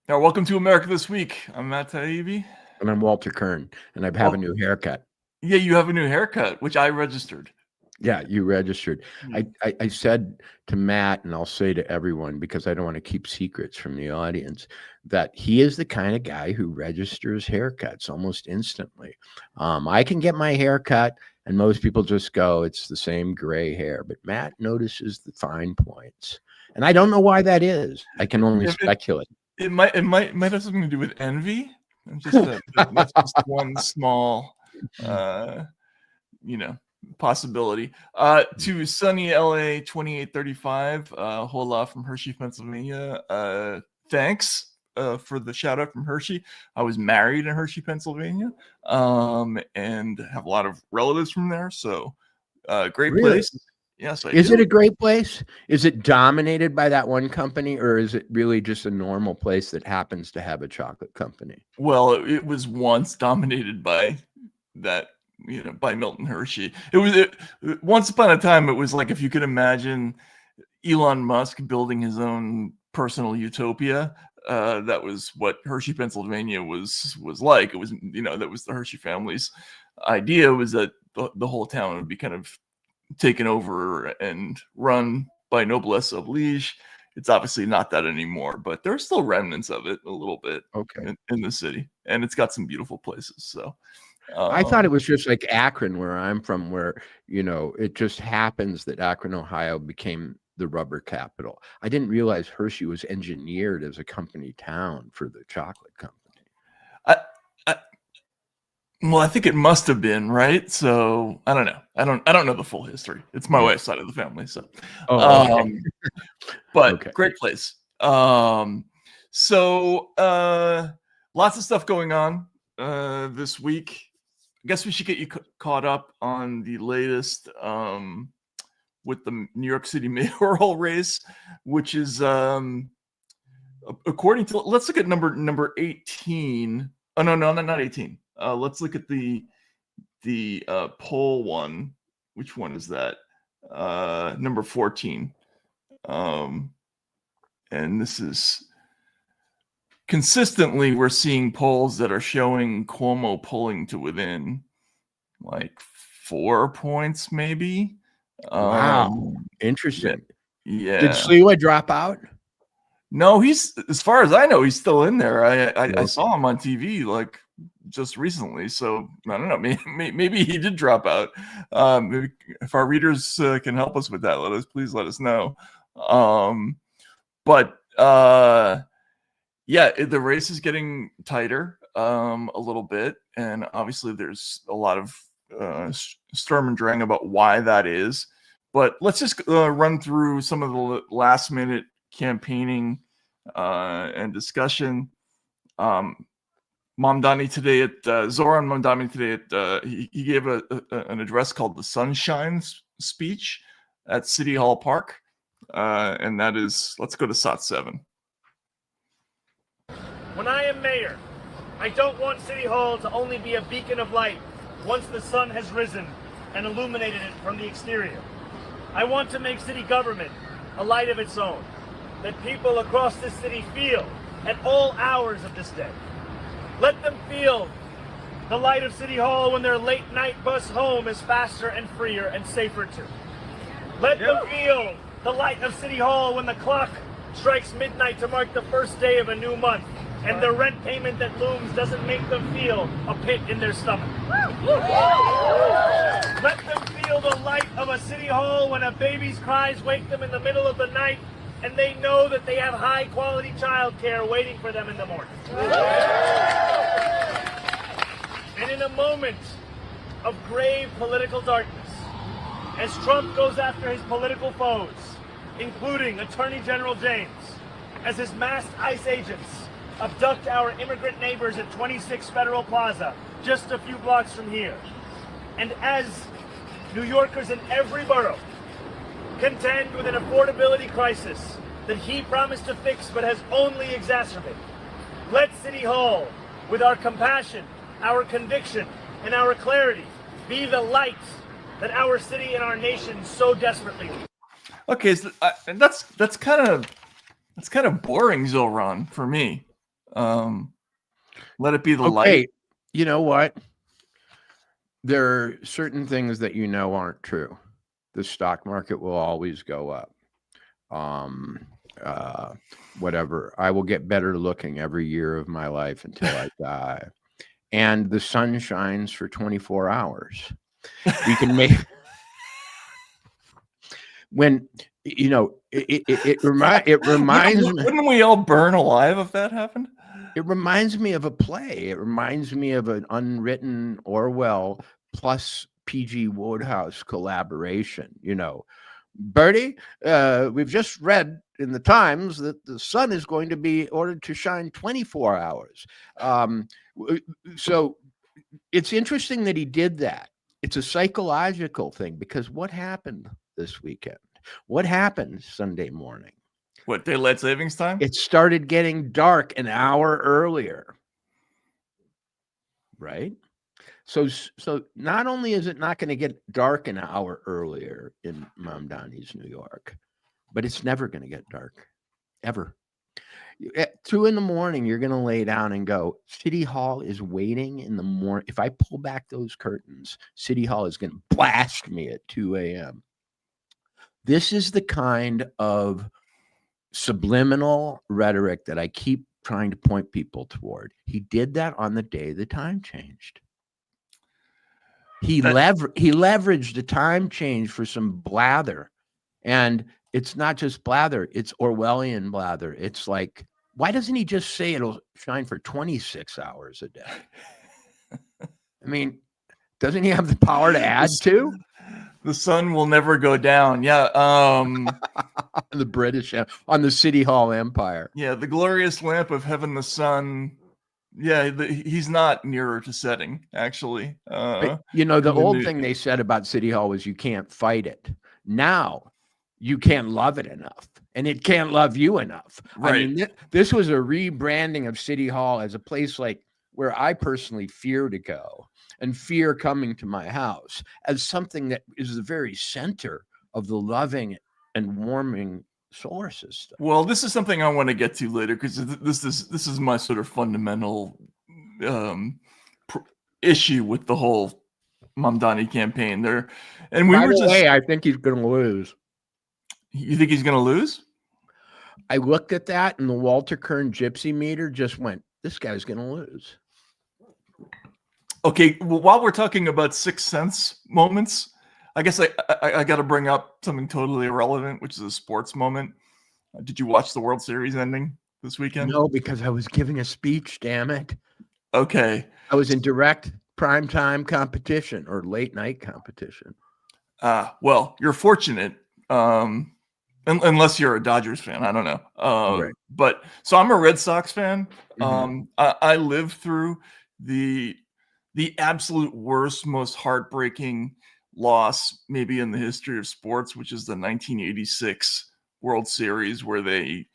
Now, welcome to America This Week. I'm Matt Taibbi. And I'm Walter Kern, and I have a new haircut. Yeah, you have a new haircut, which I registered. Yeah, you registered. I said to Matt, and I'll say to everyone, because I don't want to keep secrets from the audience, that he is the kind of guy who registers haircuts almost instantly. I can get my haircut, and most people just go, it's the same gray hair. But Matt notices the fine points. And I don't know why that is. I can only speculate. It might have something to do with envy. That's just one small possibility. To sunny LA 2835, Hola from Hershey, Pennsylvania. Thanks for the shout out from Hershey. I was married in Hershey, Pennsylvania, and have a lot of relatives from there. So great place. Yes, is it a great place? Is it dominated by that one company, or is it really just a normal place that happens to have a chocolate company? Well, it was once dominated by that, by Milton Hershey. It once upon a time, it was like, if you could imagine Elon Musk building his own personal utopia, that was what Hershey, Pennsylvania was like. It was, that was the Hershey family's idea, was that the whole town would be kind of taken over and run by noblesse oblige. It's obviously not that anymore, but there are still remnants of it a little bit in the city, and it's got some beautiful places. So I thought it was just like Akron, where I'm from, where, it just happens that Akron, Ohio became the rubber capital. I didn't realize Hershey was engineered as a company town for the chocolate company. Well, I think it must have been, right? So I don't know. I don't know the full history. It's my wife's side of the family, so. But great place. So lots of stuff going on this week. I guess we should get you caught up on the latest with the New York City mayoral race, which is according to, let's look at number 18. Oh no, not 18. Let's look at the poll one. Which one is that? Number 14. And this is consistently, we're seeing polls that are showing Cuomo pulling to within like 4 points, maybe. Wow, interesting. Yeah. Did Sliwa drop out? No, he's, as far as I know, he's still in there. I saw him on TV like just recently, so I don't know. Maybe he did drop out. Maybe if our readers can help us with that, please let us know. But yeah, the race is getting tighter a little bit, and obviously there's a lot of Sturm and Drang about why that is. But let's just run through some of the last minute campaigning and discussion. Mamdani today at Zoran Mamdani today at he gave an address called the Sunshine Speech at City Hall Park, and that is, let's go to SOT 7. When I am mayor, I don't want City Hall to only be a beacon of light once the sun has risen and illuminated it from the exterior. I want to make city government a light of its own that people across this city feel at all hours of this day. Let them feel the light of City Hall when their late night bus home is faster and freer and safer too. Let them feel the light of City Hall when the clock strikes midnight to mark the first day of a new month and the rent payment that looms doesn't make them feel a pit in their stomach. Let them feel the light of a City Hall when a baby's cries wake them in the middle of the night and they know that they have high quality childcare waiting for them in the morning. And in a moment of grave political darkness, as Trump goes after his political foes, including Attorney General James, as his masked ICE agents abduct our immigrant neighbors at 26 Federal Plaza, just a few blocks from here, and as New Yorkers in every borough contend with an affordability crisis that he promised to fix but has only exacerbated, let City Hall, with our compassion, our conviction, and our clarity, be the light that our city and our nation so desperately need. Okay, so that's kind of boring, Zoran, for me. Let it be the Okay, light. you know what? There are certain things that aren't true. The stock market will always go up. Whatever. I will get better looking every year of my life until I die. And the sun shines for 24 hours. We can make when it reminds me. Wouldn't we all burn alive if that happened? It reminds me of a play. It reminds me of an unwritten Orwell plus P.G. Wodehouse collaboration. Bertie, we've just read in the Times that the sun is going to be ordered to shine 24 hours. So it's interesting that he did that. It's a psychological thing, because what happened this weekend? What happened Sunday morning? What, daylight savings time? It started getting dark an hour earlier. Right? So not only is it not going to get dark an hour earlier in Mamdani's New York, but it's never going to get dark, ever. At 2 a.m, you're going to lay down and go, City Hall is waiting in the morning. If I pull back those curtains, City Hall is going to blast me at 2 a.m. This is the kind of subliminal rhetoric that I keep trying to point people toward. He did that on the day the time changed. He leveraged the time change for some blather. And it's not just blather, it's Orwellian blather. It's like, why doesn't he just say it'll shine for 26 hours a day? I mean, doesn't he have the power to add to? The sun will never go down. Yeah. The British on the City Hall Empire. Yeah, the glorious lamp of heaven, the sun. Yeah, he's not nearer to setting, actually. But, the old thing they said about City Hall was you can't fight it. Now you can't love it enough, and it can't love you enough. Right. I mean, this was a rebranding of City Hall as a place like where I personally fear to go and fear coming to my house, as something that is the very center of the loving and warming solar system. Well, this is something I want to get to later, because this is my sort of fundamental issue with the whole Mamdani campaign there. And By the way, I think he's going to lose. You think he's going to lose? I looked at that, and the Walter Kern gypsy meter just went, this guy's going to lose. Okay, well, while we're talking about Sixth Sense moments, I guess I got to bring up something totally irrelevant, which is a sports moment. Did you watch the World Series ending this weekend? No, because I was giving a speech, damn it. Okay. I was in direct primetime competition or late night competition. Well, you're fortunate, unless you're a Dodgers fan. I don't know. Right. But so I'm a Red Sox fan. Mm-hmm. I lived through the absolute worst, most heartbreaking loss maybe in the history of sports, which is the 1986 World Series, where the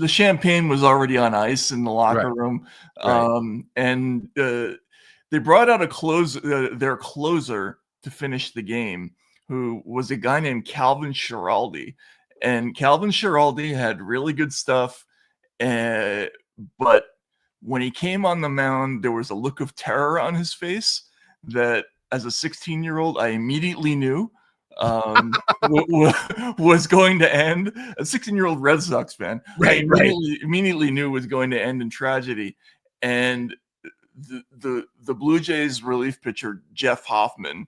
champagne was already on ice in the locker room. Right. And they brought out their closer to finish the game, who was a guy named Calvin Schiraldi. And Calvin Schiraldi had really good stuff, but when he came on the mound, there was a look of terror on his face that, as a 16-year-old, I immediately knew was going to end. A 16-year-old Red Sox fan, I immediately knew was going to end in tragedy. And the Blue Jays relief pitcher Jeff Hoffman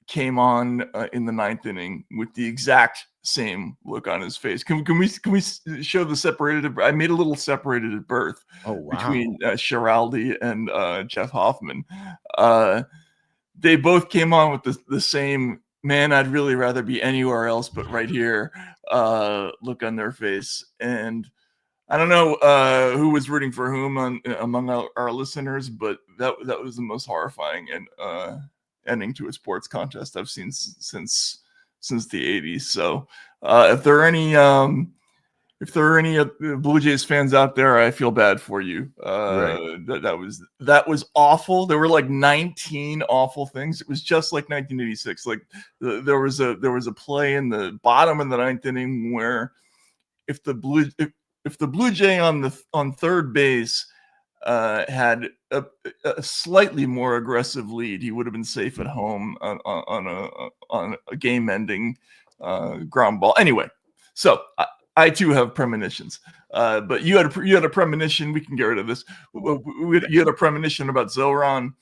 came on in the 9th inning with the exact same look on his face. Can we show the separated? I made a little separated at birth between Schiraldi and Jeff Hoffman. They both came on with the same, man, I'd really rather be anywhere else but right here look on their face. And I don't know who was rooting for whom among our listeners, but that was the most horrifying and ending to a sports contest I've seen since the 80s. So if there are any Blue Jays fans out there, I feel bad for you. That was awful. There were like 19 awful things. It was just like 1986. Like there was a play in the bottom of the 9th inning where if Blue Jay on third base had a slightly more aggressive lead, he would have been safe at home on a game-ending ground ball. Anyway, so I too have premonitions, but you had a premonition. We can get rid of this. You had a premonition about Zoran.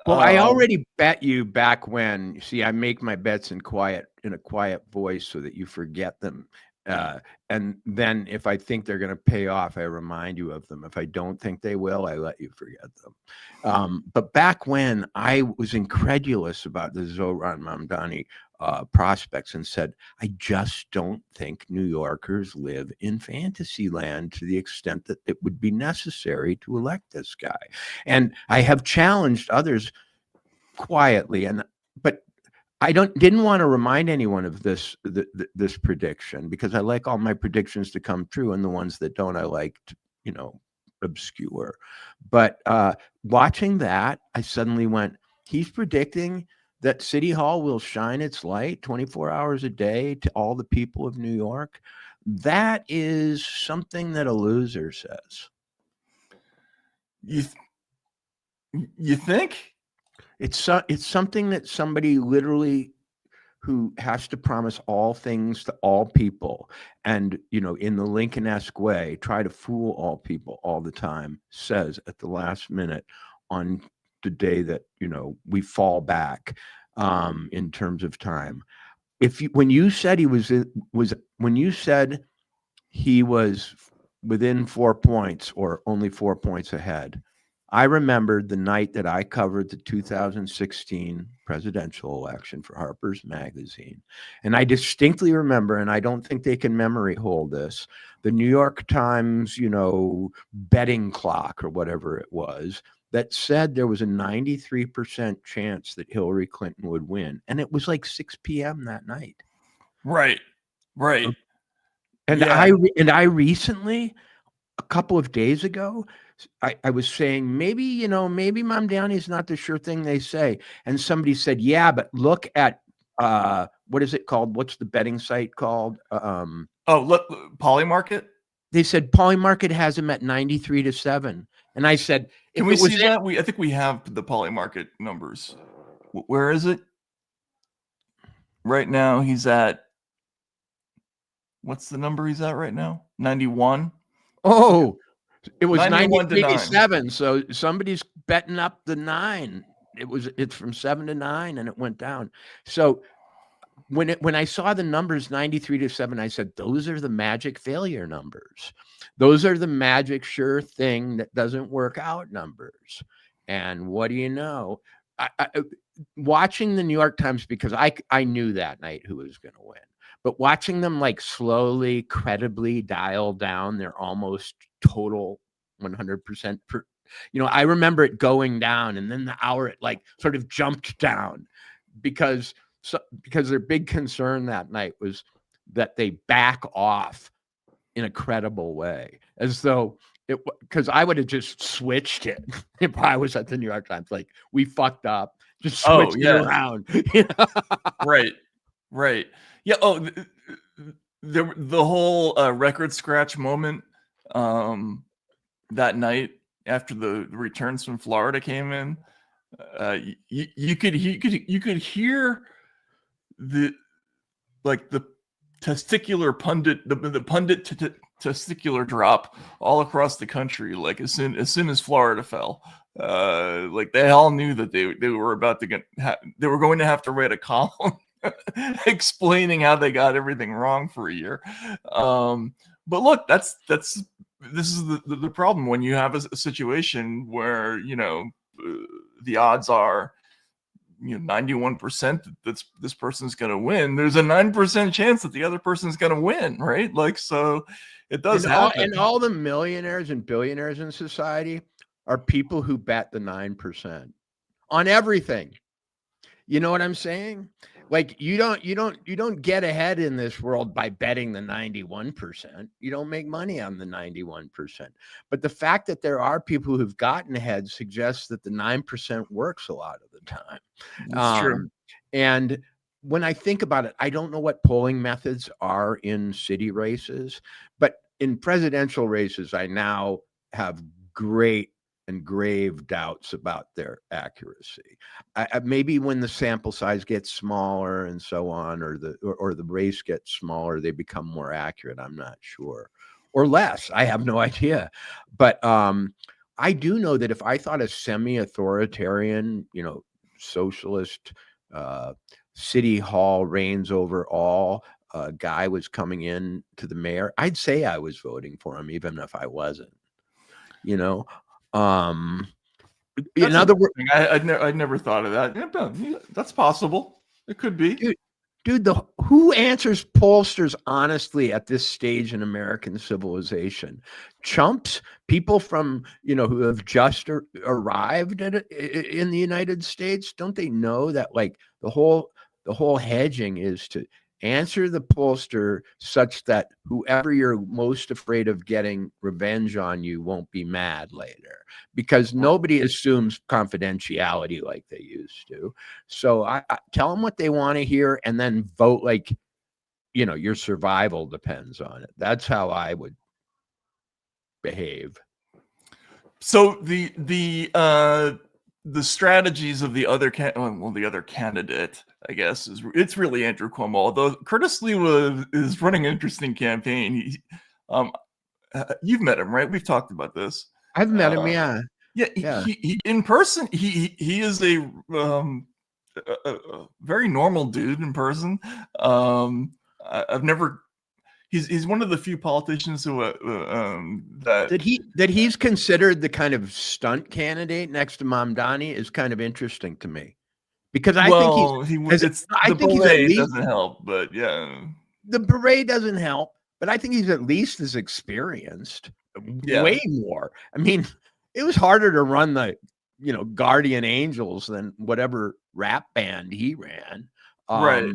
Well, I already bet you back when. See, I make my bets in a quiet voice so that you forget them. And then if I think they're going to pay off, I remind you of them. If I don't think they will, I let you forget them. But back when, I was incredulous about the Zoran Mamdani prospects and said, I just don't think New Yorkers live in fantasy land to the extent that it would be necessary to elect this guy. And I have challenged others quietly, but I didn't want to remind anyone of this prediction, because I like all my predictions to come true, and the ones that don't, I like to, obscure. But watching that, I suddenly went, he's predicting that City Hall will shine its light 24 hours a day to all the people of New York. That is something that a loser says. You think? It's something that somebody literally who has to promise all things to all people, and in the Lincoln-esque way, try to fool all people all the time, says at the last minute on the day that we fall back in terms of time. When you said he was within 4 points or only 4 points ahead, I remembered the night that I covered the 2016 presidential election for Harper's Magazine. And I distinctly remember, and I don't think they can memory hold this, the New York Times, betting clock or whatever it was, that said there was a 93% chance that Hillary Clinton would win. And it was like 6 p.m. that night. Right. And yeah. I recently, a couple of days ago, I was saying, maybe Mamdani is not the sure thing they say. And somebody said, yeah, but look at, what is it called? What's the betting site called? Look, Polymarket? They said Polymarket has him at 93-7. And I said, can we see that? I think we have the Polymarket numbers. Where is it? Right now, he's at, what's the number he's at right now? 91? Oh, it was 93-7. So somebody's betting up the 9. It's from 7 to 9, and it went down. So when I saw the numbers 93-7, I said, those are the magic failure numbers. Those are the magic sure thing that doesn't work out numbers. And what do you know? Watching the New York Times, because I knew that night who was going to win, but watching them slowly, credibly dial down their almost total 100% I remember it going down, and then the hour it sort of jumped down because their big concern that night was that they back off in a credible way, as though because I would have just switched it if I was at the New York Times, we fucked up, just switched it around. Right. Yeah. Oh, the whole record scratch moment that night after the returns from Florida came in, you could hear the testicular pundit, the pundit testicular drop all across the country. As soon as Florida fell, they all knew that they were about to they were going to have to write a column explaining how they got everything wrong for a year. But look, this is the problem when you have a situation where the odds are 91% that this person's going to win. There's a 9% chance that the other person's going to win, right? So it does happen. And all the millionaires and billionaires in society are people who bet the 9% on everything. You know what I'm saying? You don't get ahead in this world by betting the 91%. You don't make money on the 91%. But the fact that there are people who've gotten ahead suggests that the 9% works a lot of the time. That's true. And when I think about it, I don't know what polling methods are in city races, but in presidential races, I now have great and grave doubts about their accuracy. Maybe when the sample size gets smaller and so on, or the race gets smaller, they become more accurate. I'm not sure, or less. I have no idea. But I do know that if I thought a semi-authoritarian, socialist city hall reigns over all guy was coming in to the mayor, I'd say I was voting for him, even if I wasn't. In other words, I'd never thought of that. Yeah, that's possible. It could be. Dude, who answers pollsters honestly at this stage in American civilization? Chumps, people from who have just arrived in the United States. Don't they know that like the whole hedging is to answer the pollster such that whoever you're most afraid of getting revenge on you won't be mad later, because nobody assumes confidentiality like they used to. So I tell them what they want to hear and then vote like, your survival depends on it. That's how I would behave. So the strategies of the other the other candidate, I guess, it's really Andrew Cuomo. Although Curtis Sliwa is running an interesting campaign. You've met him, right? We've talked about this. I've met him, yeah. Yeah. He in person, he is a very normal dude in person. I've never. He's one of the few politicians who that he's considered the kind of stunt candidate next to Mamdani is kind of interesting to me, because I think the doesn't help, but yeah, the parade doesn't help, but I think he's at least as experienced, way more. I mean, it was harder to run the Guardian Angels than whatever rap band he ran. Right.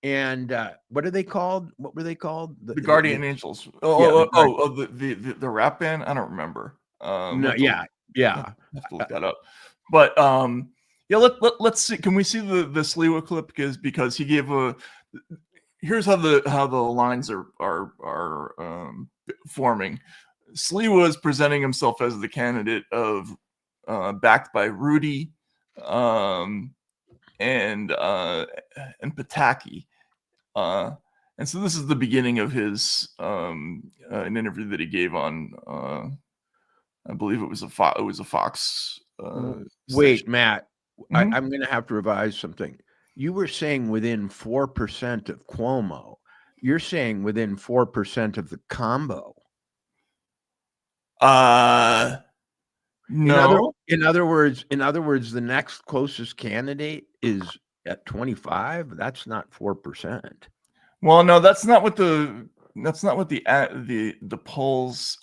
And what are they called? What were they called? The Guardian Angels. The rap band. I don't remember. No, yeah. Have to look that up. But let's see. Can we see the Sliwa clip? Because he gave here's how the lines are forming. Sliwa is presenting himself as the candidate of backed by Rudy and Pataki. And so this is the beginning of his an interview that he gave on I believe it was a Fox. Wait, station. Matt, Mhm. I'm going to have to revise something. You were saying within 4% of Cuomo. You're saying within 4% of the combo. No. In other words, the next closest candidate is at 25. That's not 4%. Well, no, that's not what the polls.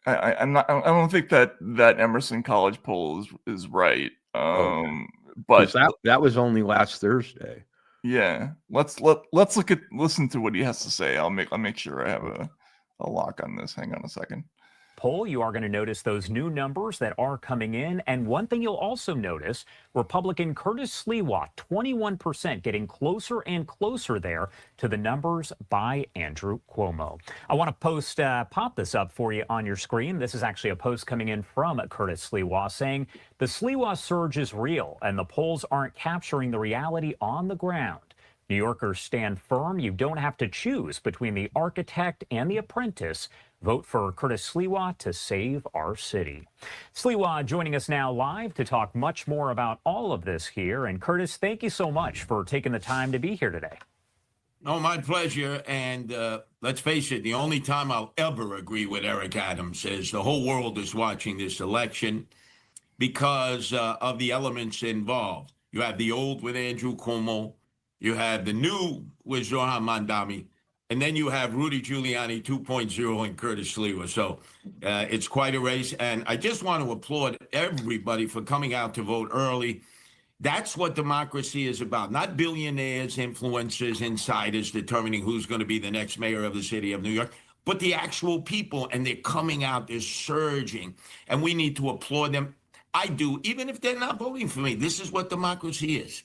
I don't think that Emerson College poll is right. But that was only last Thursday. Yeah, let's listen to what he has to say. I'll make sure I have a lock on this. Hang on a second. Poll, you are going to notice those new numbers that are coming in. And one thing you'll also notice, Republican Curtis Sliwa, 21%, getting closer and closer there to the numbers by Andrew Cuomo. I want to pop this up for you on your screen. This is actually a post coming in from Curtis Sliwa saying, the Sliwa surge is real and the polls aren't capturing the reality on the ground. New Yorkers stand firm. You don't have to choose between the architect and the apprentice. Vote for Curtis Sliwa to save our city. Sliwa joining us now live to talk much more about all of this here. And Curtis, thank you so much for taking the time to be here today. No, my pleasure. And let's face it, the only time I'll ever agree with Eric Adams is the whole world is watching this election because of the elements involved. You have the old with Andrew Cuomo. You have the new with Zohran Mamdani. And then you have Rudy Giuliani 2.0 and Curtis Sliwa. So it's quite a race. And I just want to applaud everybody for coming out to vote early. That's what democracy is about. Not billionaires, influencers, insiders determining who's going to be the next mayor of the city of New York, but the actual people. And they're coming out, they're surging. And we need to applaud them. I do, even if they're not voting for me. This is what democracy is.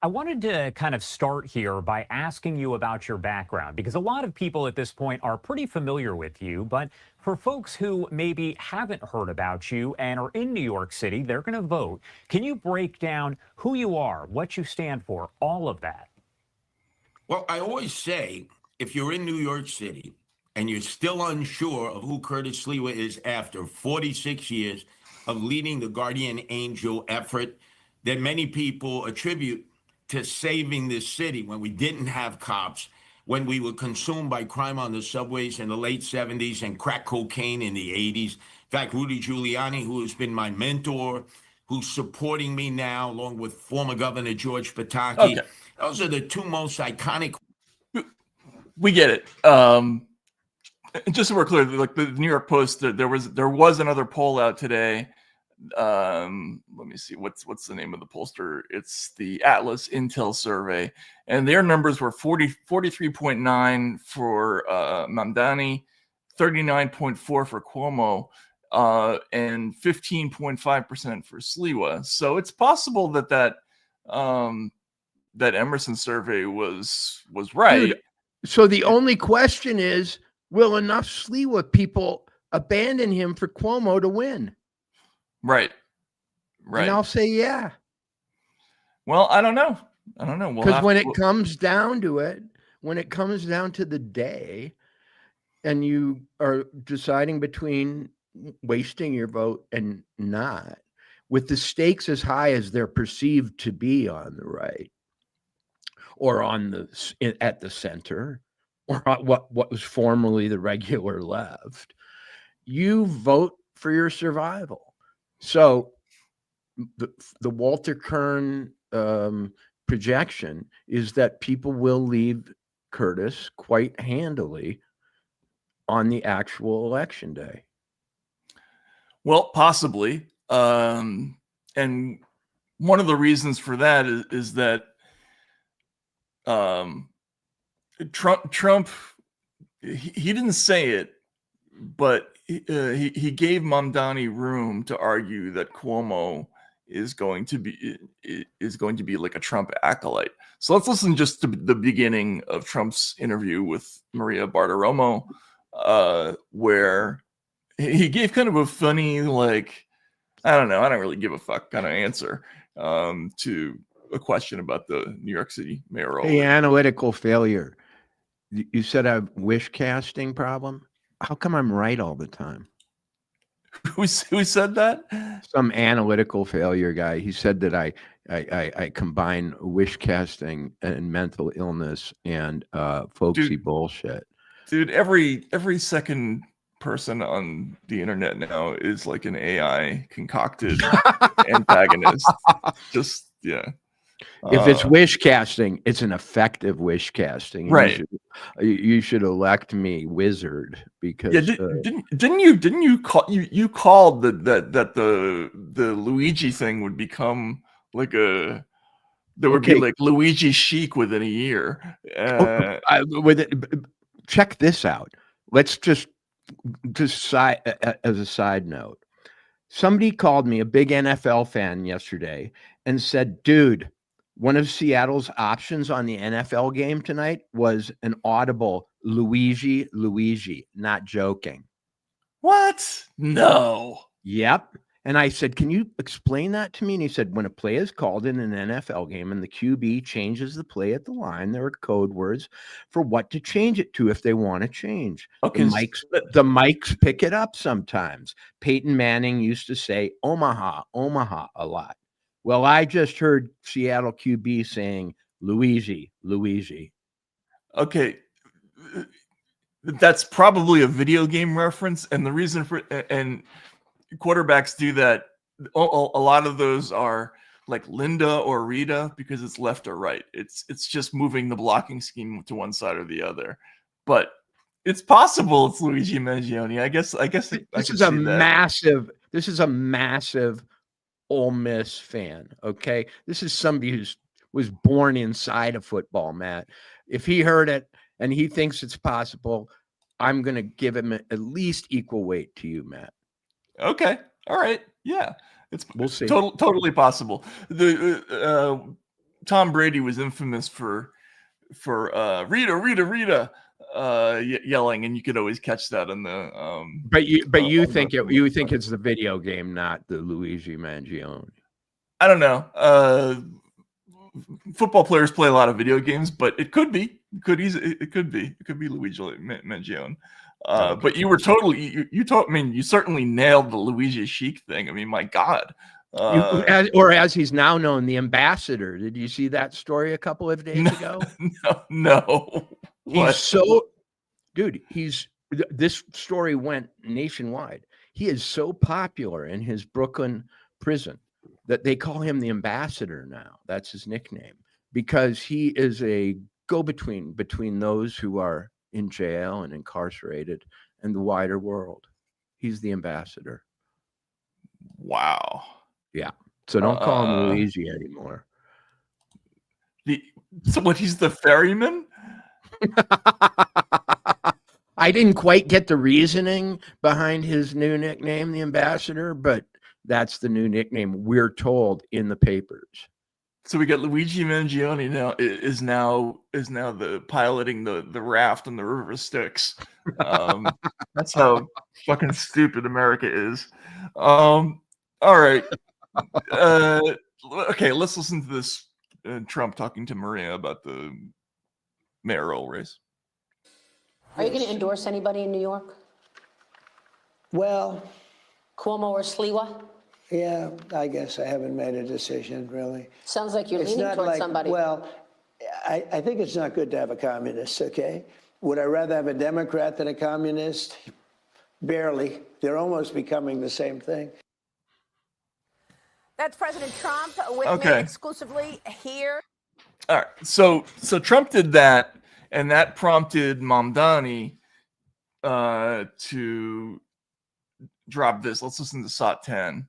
I wanted to kind of start here by asking you about your background, because a lot of people at this point are pretty familiar with you. But for folks who maybe haven't heard about you and are in New York City, they're going to vote. Can you break down who you are, what you stand for, all of that? Well, I always say if you're in New York City and you're still unsure of who Curtis Sliwa is after 46 years of leading the Guardian Angel effort that many people attribute to saving this city when we didn't have cops, when we were consumed by crime on the subways in the late 70s and crack cocaine in the 80s. In fact, Rudy Giuliani, who has been my mentor, who's supporting me now, along with former Governor George Pataki. Okay. Those are the two most iconic. We get it. Just so we're clear, like the New York Post, there was another poll out today. Let me see, what's the name of the pollster? It's the Atlas Intel survey, and their numbers were 43.9 for Mamdani, 39.4 for Cuomo, and 15.5% for Sliwa. So it's possible that Emerson survey was right. Dude, so the only question is, will enough Sliwa people abandon him for Cuomo to win? Right. And I'll say, yeah. Well, I don't know. Because when it comes down to it, when it comes down to the day, and you are deciding between wasting your vote and not, with the stakes as high as they're perceived to be on the right, or at the center, or what was formerly the regular left, you vote for your survival. So the Walter Kern projection is that people will leave Curtis quite handily on the actual election day. Well, possibly. And one of the reasons for that is that Trump he didn't say it, but he gave Mamdani room to argue that Cuomo is going to be like a Trump acolyte. So let's listen just to the beginning of Trump's interview with Maria Bartiromo, where he gave kind of a funny, like, I don't really give a fuck kind of answer to a question about the New York City mayoral. Hey, analytical failure. You said I have wish casting problem. How come I'm right all the time? Who said that? Some analytical failure guy. He said that I combine wish casting and mental illness and folksy bullshit. Dude, every second person on the internet now is like an AI concocted antagonist. Just yeah. If it's wish casting, it's an effective wish casting. Right. You should elect me wizard because didn't you called that the Luigi thing would become like there would be like Luigi chic within a year. Check this out. Let's just as a side note. Somebody called me, a big NFL fan, yesterday and said, dude, one of Seattle's options on the NFL game tonight was an audible Luigi, not joking. What? No. Yep. And I said, can you explain that to me? And he said, when a play is called in an NFL game and the QB changes the play at the line, there are code words for what to change it to if they want to change. Okay. The mics pick it up sometimes. Peyton Manning used to say Omaha a lot. Well, I just heard Seattle QB saying Luigi. Okay. That's probably a video game reference. And the reason and quarterbacks do that, a lot of those are like Linda or Rita because it's left or right. It's just moving the blocking scheme to one side or the other. But it's possible it's Luigi Mangione. I guess this is a massive Ole Miss fan. Okay, this is somebody who was born inside of football, Matt. If he heard it and he thinks it's possible, I'm going to give him at least equal weight to you, Matt. Okay. All right. Yeah. We'll see. Totally possible. Tom Brady was infamous for Rita yelling, and you could always catch that in the But you think you think it's the video game, not the Luigi Mangione. I don't know. Football players play a lot of video games, but it could be Luigi Mangione. But you were totally you certainly nailed the Luigi Chic thing. I mean, my God. As he's now known, the ambassador. Did you see that story a couple of days ago? No. He's this story went nationwide. He is so popular in his Brooklyn prison that they call him the ambassador now. That's his nickname, because he is a go-between between those who are in jail and incarcerated and the wider world. He's the ambassador. Wow. Yeah. So don't call him Luigi anymore. So what, he's the ferryman? I didn't quite get the reasoning behind his new nickname, the ambassador, but that's the new nickname we're told in the papers. So we got Luigi Mangione is now the piloting the raft on the River Styx. That's how fucking stupid America is. All right. Okay, let's listen to this. Trump talking to Maria about the mayoral race. Are you going to endorse anybody in New York? Well, Cuomo or Sliwa? yeah, I guess I haven't made a decision, really. Sounds like you're It's leaning not towards like, somebody. well, I think it's not good to have a communist, okay? Would I rather have a Democrat than a communist? Barely. They're almost becoming the same thing. That's President Trump with Okay. me exclusively here. All right. So Trump did that, and that prompted Mamdani to drop this. Let's listen to SOT 10.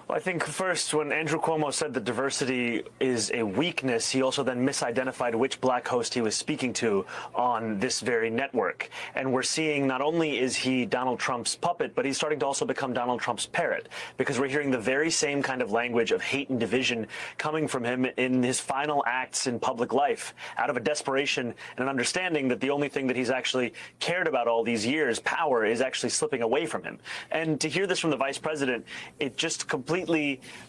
Well, I think first, when Andrew Cuomo said that diversity is a weakness, he also then misidentified which black host he was speaking to on this very network. And we're seeing not only is he Donald Trump's puppet, but he's starting to also become Donald Trump's parrot, because we're hearing the very same kind of language of hate and division coming from him in his final acts in public life, out of a desperation and an understanding that the only thing that he's actually cared about all these years, power, is actually slipping away from him. And to hear this from the vice president, it just completely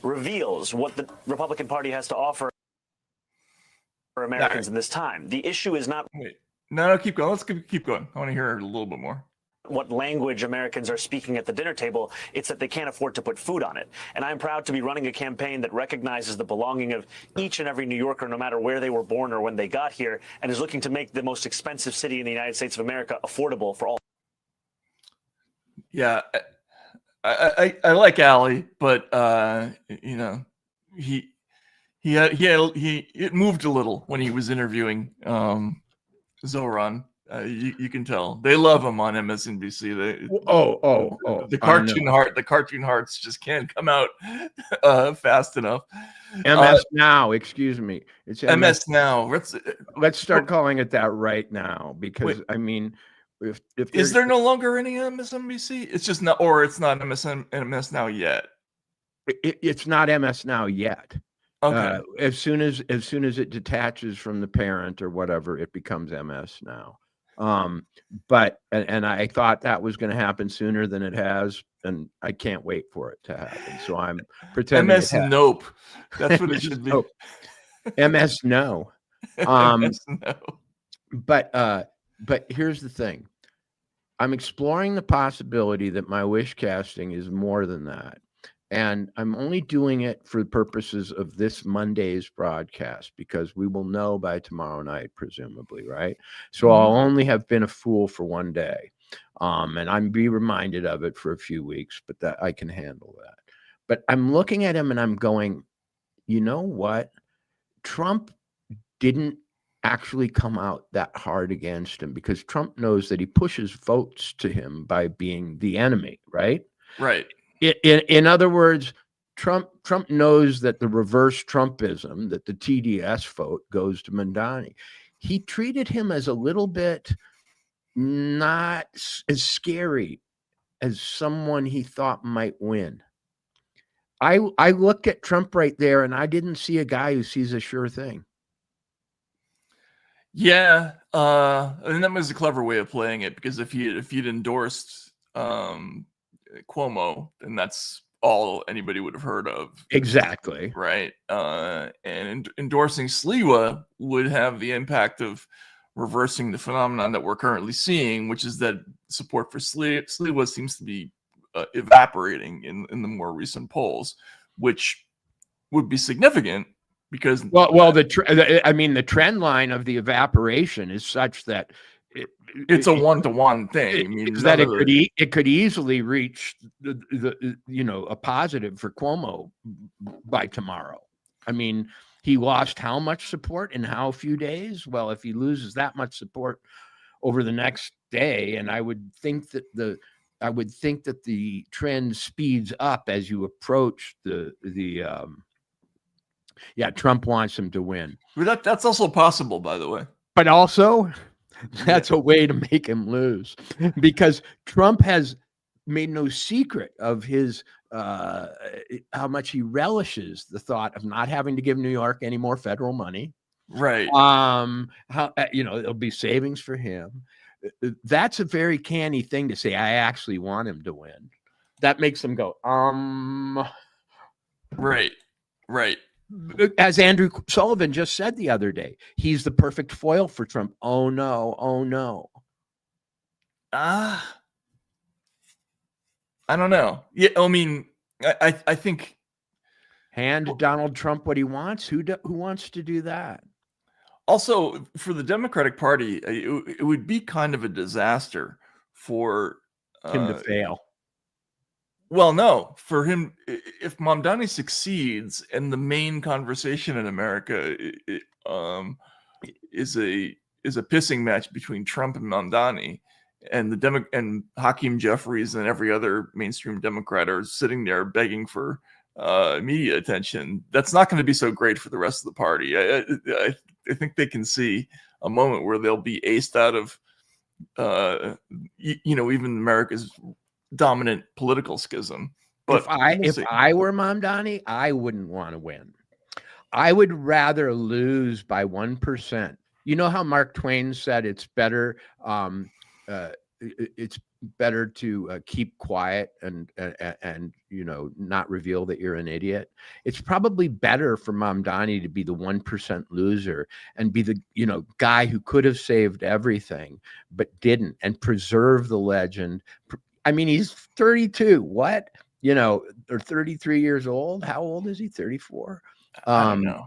reveals what the Republican Party has to offer for Americans in this time. The issue is not Wait. No, keep going. Let's keep going. I want to hear a little bit more. what language Americans are speaking at the dinner table. It's that they can't afford to put food on it. And I'm proud to be running a campaign that recognizes the belonging of each and every New Yorker, no matter where they were born or when they got here, and is looking to make the most expensive city in the United States of America affordable for all. Yeah, I like Ali, but you know, it moved a little when he was interviewing Zoran. You can tell they love him on MSNBC. The cartoon hearts just can't come out fast enough. MS Now, excuse me. It's MS Now. Let's start calling it that right now, because Wait. I mean, if Is there no longer any MSNBC? It's just not, or it's not MS Now yet. it's not MS Now yet. Okay. As soon as it detaches from the parent or whatever, it becomes MS Now. But I thought that was going to happen sooner than it has, and I can't wait for it to happen. So I'm pretending MS Nope. That's what it should be. MS No. MS No. But here's the thing. I'm exploring the possibility that my wish casting is more than that. And I'm only doing it for the purposes of this Monday's broadcast, because we will know by tomorrow night, presumably, right? So I'll only have been a fool for one day. And I'm be reminded of it for a few weeks, but that I can handle that. But I'm looking at him and I'm going, you know what? Trump didn't actually come out that hard against him, because Trump knows that he pushes votes to him by being the enemy, right? Right. In other words, Trump knows that the reverse Trumpism, that the TDS vote goes to Mamdani. He treated him as a little bit not as scary as someone he thought might win. I look at Trump right there, and I didn't see a guy who sees a sure thing. Yeah, and that was a clever way of playing it, because if he'd endorsed Cuomo, then that's all anybody would have heard of, Exactly. right? And endorsing Sliwa would have the impact of reversing the phenomenon that we're currently seeing, which is that support for Sliwa seems to be evaporating in the more recent polls, which would be significant because the trend line of the evaporation is such that it's a one-to-one thing. I mean, that it could easily reach a positive for Cuomo by tomorrow. I mean, he lost how much support in how few days? Well, if he loses that much support over the next day, and I would think that the trend speeds up as you approach Trump wants him to win. That's also possible, by the way. But also, that's a way to make him lose, because Trump has made no secret of his how much he relishes the thought of not having to give New York any more federal money. Right. It'll be savings for him. That's a very canny thing to say. I actually want him to win. That makes them go, Right. As Andrew Sullivan just said the other day, he's the perfect foil for Trump. Oh no. I don't know. Yeah, I mean, I think hand Donald Trump what he wants. Who wants to do that? Also, for the Democratic Party, it would be kind of a disaster for him to fail. Well, no, for him, if Mamdani succeeds, and the main conversation in America is a pissing match between Trump and Mamdani, and and Hakeem Jeffries and every other mainstream Democrat are sitting there begging for media attention, that's not going to be so great for the rest of the party. I think they can see a moment where they'll be aced out of, even America's dominant political schism. But if I were Mamdani, I wouldn't want to win. I would rather lose by 1%. You know how Mark Twain said it's better to keep quiet and not reveal that you're an idiot. It's probably better for Mamdani to be the 1% loser and be the guy who could have saved everything but didn't, and preserve the legend. I mean, he's 32. What? Or 33 years old. How old is he? 34. I don't know.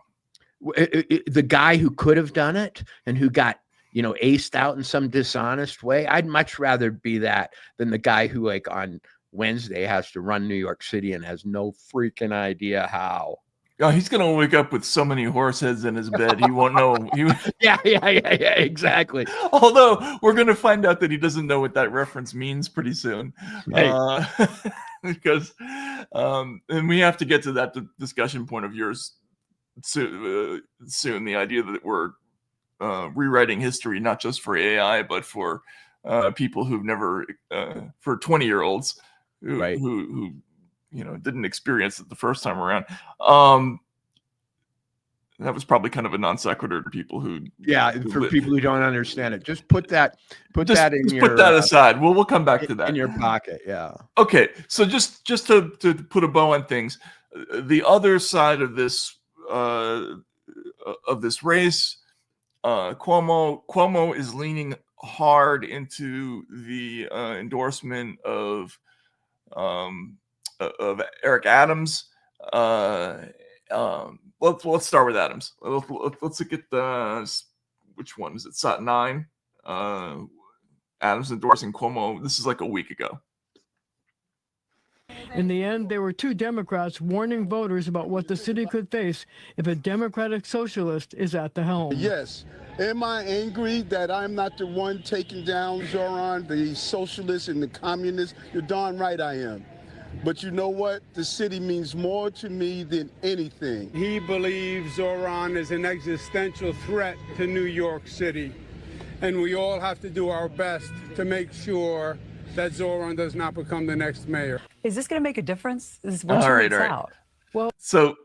The guy who could have done it and who got aced out in some dishonest way. I'd much rather be that than the guy who, like, on Wednesday has to run New York City and has no freaking idea how. Oh, he's gonna wake up with so many horse heads in his bed he won't know. Yeah, exactly. Although we're gonna find out that he doesn't know what that reference means pretty soon, right. Because and we have to get to that discussion point of yours soon. The idea that we're rewriting history not just for AI but for people who've never for 20-year-olds who didn't experience it the first time around. That was probably kind of a non sequitur to people who people who don't understand it. Just put that put that aside. We'll come back to that in your pocket. Yeah. Okay. So just to put a bow on things, the other side of this race, Cuomo is leaning hard into the endorsement of Eric Adams. Let's start with Adams. Let's look at which one is it? SOT 9. Adams endorsing Cuomo. This is like a week ago. In the end, there were two Democrats warning voters about what the city could face if a Democratic socialist is at the helm. Yes. Am I angry that I'm not the one taking down Zoran, the socialist and the communist? You're darn right I am. But you know what? The city means more to me than anything. He believes Zoran is an existential threat to New York City. and we all have to do our best to make sure that Zoran does not become the next mayor. Is this going to make a difference? All right. Out? Well, So,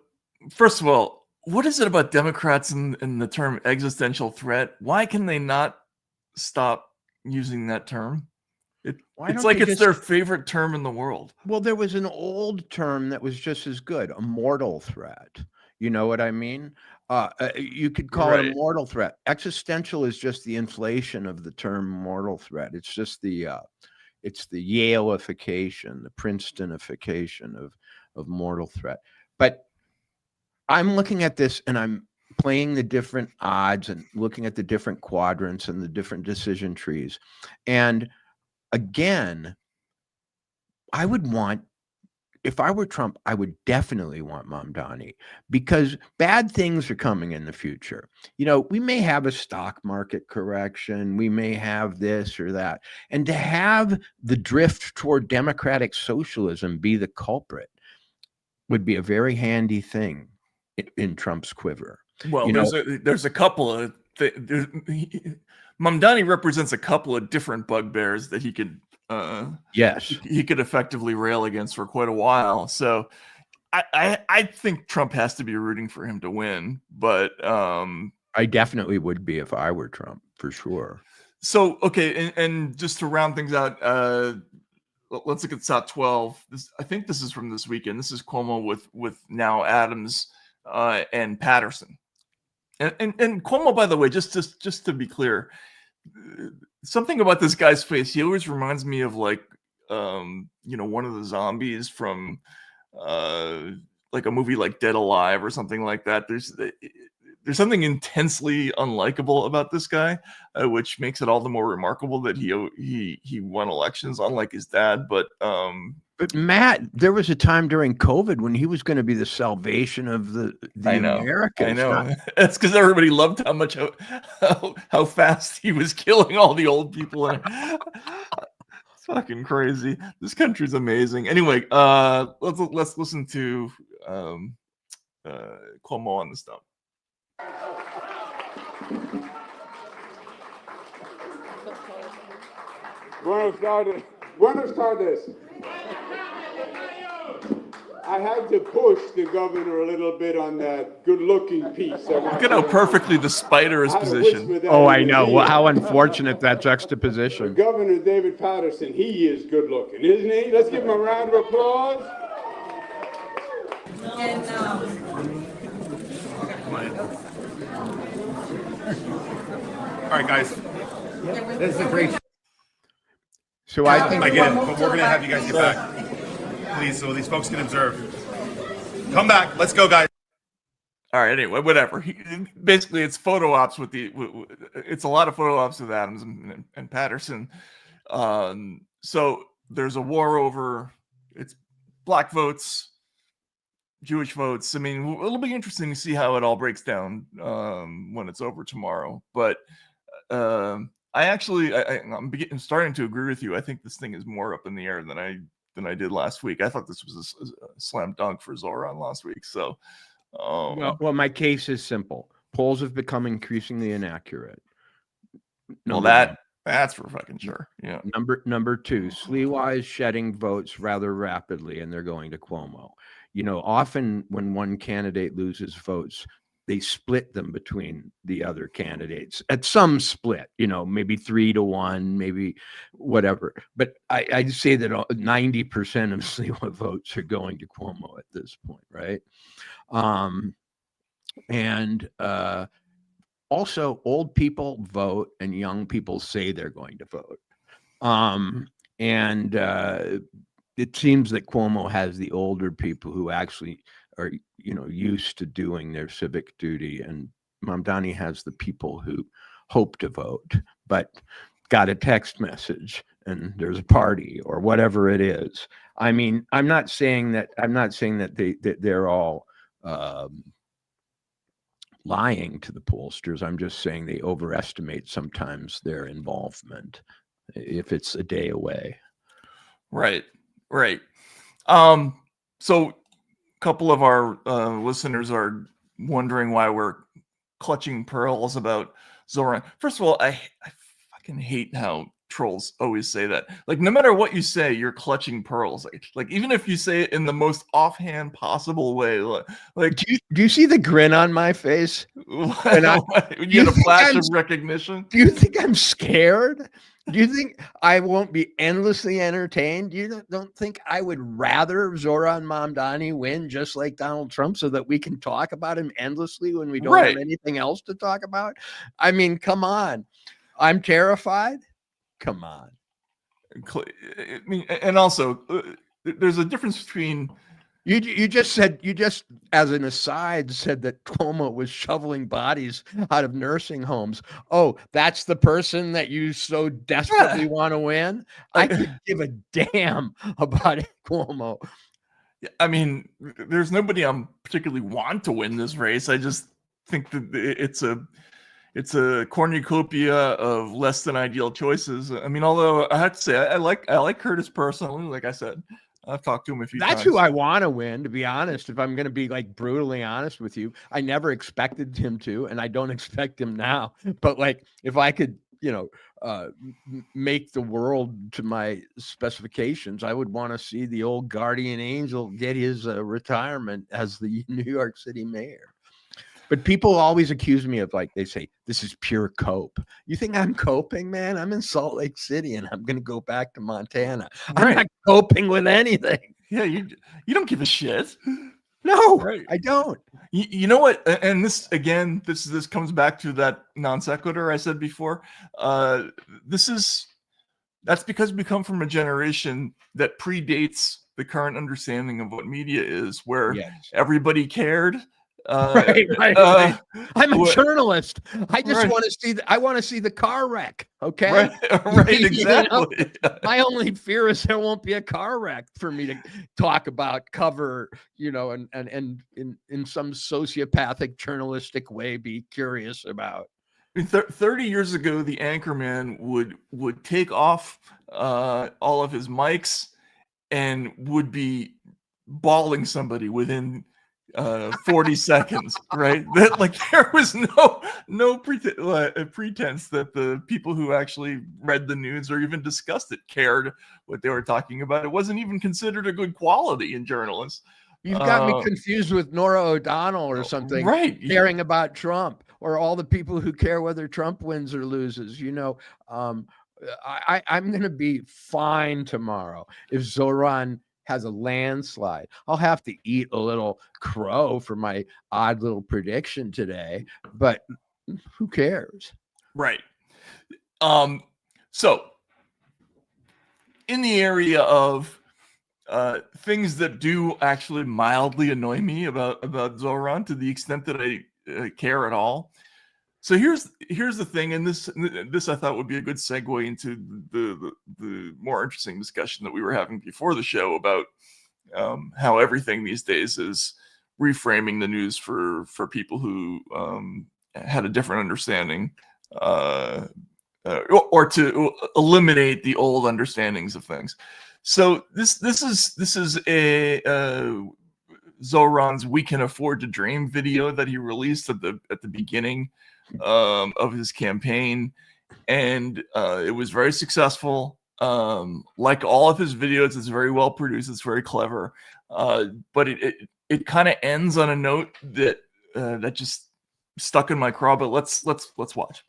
first of all, what is it about Democrats and the term existential threat? Why can they not stop using that term? Why It's don't like they it's just- their favorite term in the world. Well, there was an old term that was just as good, a mortal threat. You know what I mean? You could call it a Right. mortal threat. Existential is just the inflation of the term mortal threat. It's just it's the Yale-ification, the Princetonification of mortal threat. But I'm looking at this and I'm playing the different odds and looking at the different quadrants and the different decision trees. And again, I would want, if I were Trump, I would definitely want Mamdani, because bad things are coming in the future. You know, we may have a stock market correction. We may have this or that. And to have the drift toward democratic socialism be the culprit would be a very handy thing in Trump's quiver. Well, You there's a couple of Mamdani represents a couple of different bugbears that he could Yes. he could effectively rail against for quite a while. So I think Trump has to be rooting for him to win, but I definitely would be if I were Trump, for sure. so okay, and just to round things out, let's look at SOT 12. I think this is from this weekend. This is Cuomo with now Adams and Patterson. And Cuomo, by the way, just to be clear, something about this guy's face, he always reminds me of like one of the zombies from like a movie like Dead Alive or something like that. There's something intensely unlikable about this guy, which makes it all the more remarkable that he won elections, unlike his dad. But Matt, there was a time during COVID when he was going to be the salvation of the Americans. I know. That's because everybody loved how fast he was killing all the old people. It's fucking crazy. This country's amazing. Anyway, let's listen to Cuomo on the stump. Buenos tardes. I had to push the governor a little bit on that good-looking piece. Look at how perfectly the spider is positioned. Oh, I know. Well, how unfortunate that juxtaposition. Governor David Patterson, he is good-looking, isn't he? Let's give him a round of applause. All right, guys. This is a great. So I think I get it, but we're gonna have you guys get back, please, so these folks can observe. Come back. Let's go, guys. All right. Anyway, whatever. Basically, it's photo ops with it's a lot of photo ops with Adams and Patterson. So there's a war over it's black votes, Jewish votes. I mean, it'll be interesting to see how it all breaks down when it's over tomorrow. But I'm starting to agree with you. I think this thing is more up in the air than I did last week. I thought this was a slam dunk for Zoran last week. So, well, my case is simple. Polls have become increasingly inaccurate. That's for fucking sure. Yeah. Number two, Sliwa is shedding votes rather rapidly, and they're going to Cuomo. You know, often when one candidate loses votes, they split them between the other candidates at some split, you know, maybe 3-1, maybe whatever. But I'd say that 90% of Sliwa votes are going to Cuomo at this point, right? Also, old people vote and young people say they're going to vote. It seems that Cuomo has the older people who actually are, you know, used to doing their civic duty, and Mamdani has the people who hope to vote but got a text message and there's a party or whatever it is. I mean, I'm not saying that they're all lying to the pollsters. I'm just saying they overestimate sometimes their involvement if it's a day away. Right. So a couple of our listeners are wondering why we're clutching pearls about Zoran. First of all, I fucking hate how trolls always say that. Like, no matter what you say, you're clutching pearls. Like even if you say it in the most offhand possible way, like Do you see the grin on my face? And you get a flash of recognition. Do you think I'm scared? Do you think I won't be endlessly entertained? You don't think I would rather Zoran Mamdani win just like Donald Trump so that we can talk about him endlessly when we don't have anything else to talk about? I mean, come on. I'm terrified. Come on. I mean, and also there's a difference between you just as an aside said that Cuomo was shoveling bodies out of nursing homes. Oh, that's the person that you so desperately want to win? I could give a damn about Cuomo. I mean, there's nobody I'm particularly want to win this race. I just think that it's a cornucopia of less than ideal choices. I mean, although I have to say I like Curtis personally. Like I said, I've talked to him a few times. That's who I want to win, to be honest. If I'm going to be like brutally honest with you, I never expected him to, and I don't expect him now. But like, if I could, make the world to my specifications, I would want to see the old guardian angel get his retirement as the New York City mayor. But people always accuse me of, like, they say, this is pure cope. You think I'm coping, man? I'm in Salt Lake City and I'm going to go back to Montana. I'm not coping with anything. Yeah, you don't give a shit. No, I don't. You know what? And this comes back to that non sequitur I said before. That's because we come from a generation that predates the current understanding of what media is, where everybody cared. Right. I'm a journalist. I just want to see. I want to see the car wreck. Okay. Right. Exactly. My only fear is there won't be a car wreck for me to talk about, cover, and in some sociopathic journalistic way, be curious about. I mean, 30 years ago, the anchorman would take off all of his mics and would be bawling somebody within 40 seconds, right? That, like, there was no pretense that the people who actually read the news or even discussed it cared what they were talking about. It wasn't even considered a good quality in journalists. You've got me confused with Nora O'Donnell or something, right? Caring about Trump, or all the people who care whether Trump wins or loses. I'm going to be fine tomorrow if Zoran has a landslide. I'll have to eat a little crow for my odd little prediction today, but who cares? Right. So in the area of things that do actually mildly annoy me about Zoran, to the extent that I care at all. So here's the thing, and this I thought would be a good segue into the more interesting discussion that we were having before the show about how everything these days is reframing the news for people who had a different understanding, or to eliminate the old understandings of things. So this is a Zoran's "We Can Afford to Dream" video that he released at the beginning of his campaign, and it was very successful. Like all of his videos, it's very well produced, it's very clever, but it kind of ends on a note that just stuck in my craw. But let's watch.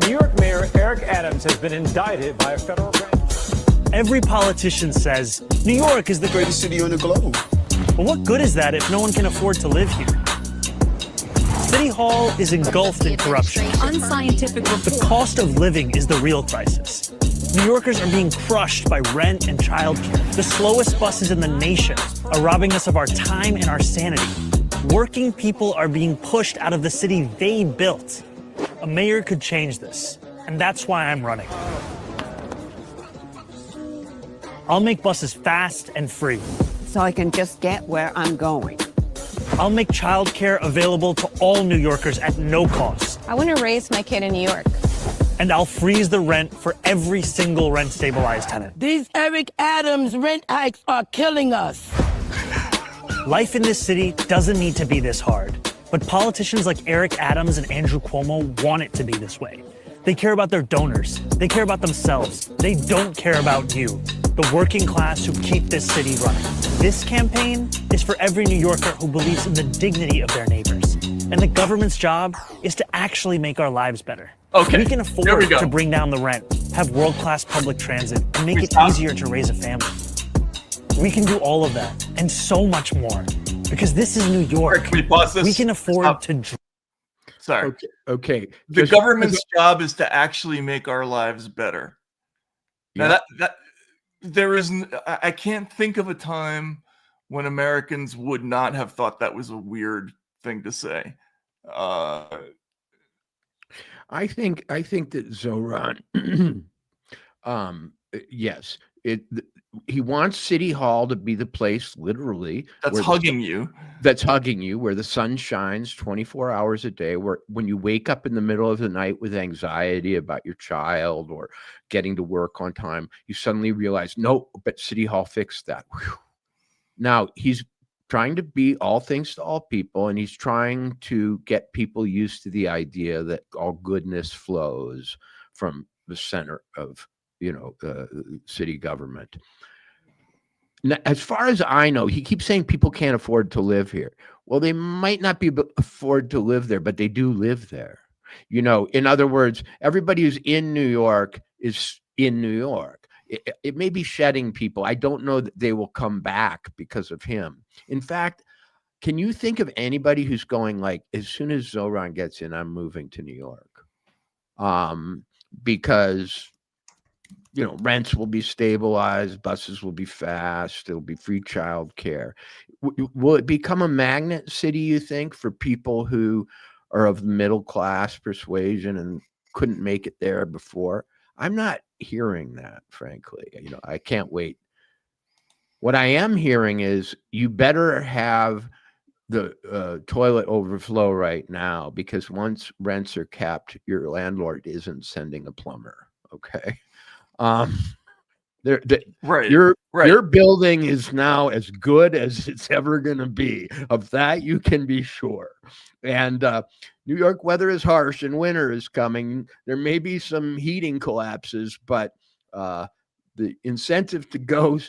New York Mayor Eric Adams has been indicted by a federal grand jury. Every politician says New York is the greatest city on the globe. But what good is that if no one can afford to live here? City Hall is engulfed in corruption. Unscientific report. The cost of living is the real crisis. New Yorkers are being crushed by rent and childcare. The slowest buses in the nation are robbing us of our time and our sanity. Working people are being pushed out of the city they built. A mayor could change this, and that's why I'm running. I'll make buses fast and free. So I can just get where I'm going. I'll make childcare available to all New Yorkers at no cost. I want to raise my kid in New York. And I'll freeze the rent for every single rent-stabilized tenant. These Eric Adams rent hikes are killing us. Life in this city doesn't need to be this hard, but politicians like Eric Adams and Andrew Cuomo want it to be this way. They care about their donors. They care about themselves. They don't care about you, the working class who keep this city running. This campaign is for every New Yorker who believes in the dignity of their neighbors. And the government's job is to actually make our lives better. Okay, We can there we afford go. to bring down the rent, have world-class public transit, and make it Stop. easier to raise a family. We can do all of that and so much more because this is New York. Can we pause this? We can afford Stop. to. Sorry. Okay. The Just- government's job is to actually make our lives better. Now Yeah. that there isn't, I can't think of a time when Americans would not have thought that was a weird thing to say. I think that Zoran, yes, he wants City Hall to be the place, literally, That's where hugging you. that's hugging you, where the sun shines 24 hours a day, where when you wake up in the middle of the night with anxiety about your child or getting to work on time, you suddenly realize, no, but City Hall fixed that. Whew. Now he's trying to be all things to all people, and he's trying to get people used to the idea that all goodness flows from the center of, city government. Now, as far as I know, he keeps saying people can't afford to live here. Well, they might not be able to afford to live there, but they do live there. In other words, everybody who's in New York is in New York. It may be shedding people. I don't know that they will come back because of him. In fact, can you think of anybody who's going like, as soon as Zoran gets in, I'm moving to New York? Because rents will be stabilized, buses will be fast, there'll be free childcare. Will it become a magnet city, you think, for people who are of middle class persuasion and couldn't make it there before? I'm not hearing that, frankly. I can't wait. What I am hearing is you better have the toilet overflow right now, because once rents are capped, your landlord isn't sending a plumber. Okay. Right. Your building is now as good as it's ever going to be. Of that, you can be sure. And New York weather is harsh and winter is coming. There may be some heating collapses, but the incentive to go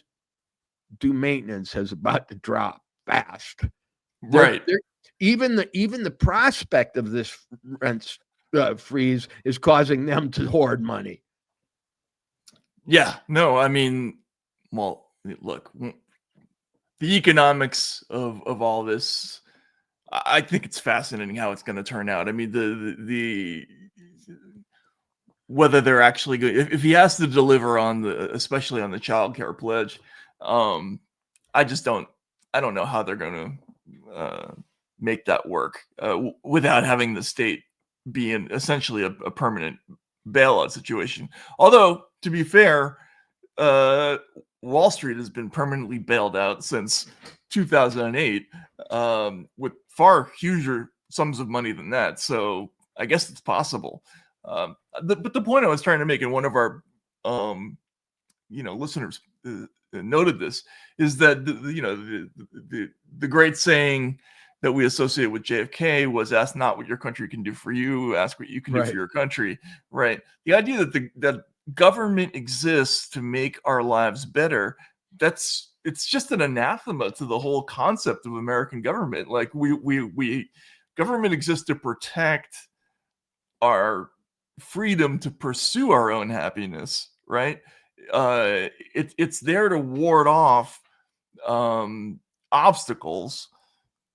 do maintenance is about to drop fast. Right. Even the prospect of this rent freeze is causing them to hoard money. Yeah, no, I mean, well, look, the economics of all this, I think it's fascinating how it's going to turn out. I mean, the whether they're actually good, if he has to deliver on especially on the child care pledge, I don't know how they're going to make that work without having the state be in essentially a permanent bailout situation. Although, to be fair, Wall Street has been permanently bailed out since 2008 with far huger sums of money than that. So I guess it's possible. But the point I was trying to make, and one of our listeners noted this, is that the great saying that we associate with JFK was, ask not what your country can do for you, ask what you can do for your country. Right. The idea that government exists to make our lives better, it's just an anathema to the whole concept of American government. Like we government exists to protect our freedom to pursue our own happiness, right? It's there to ward off obstacles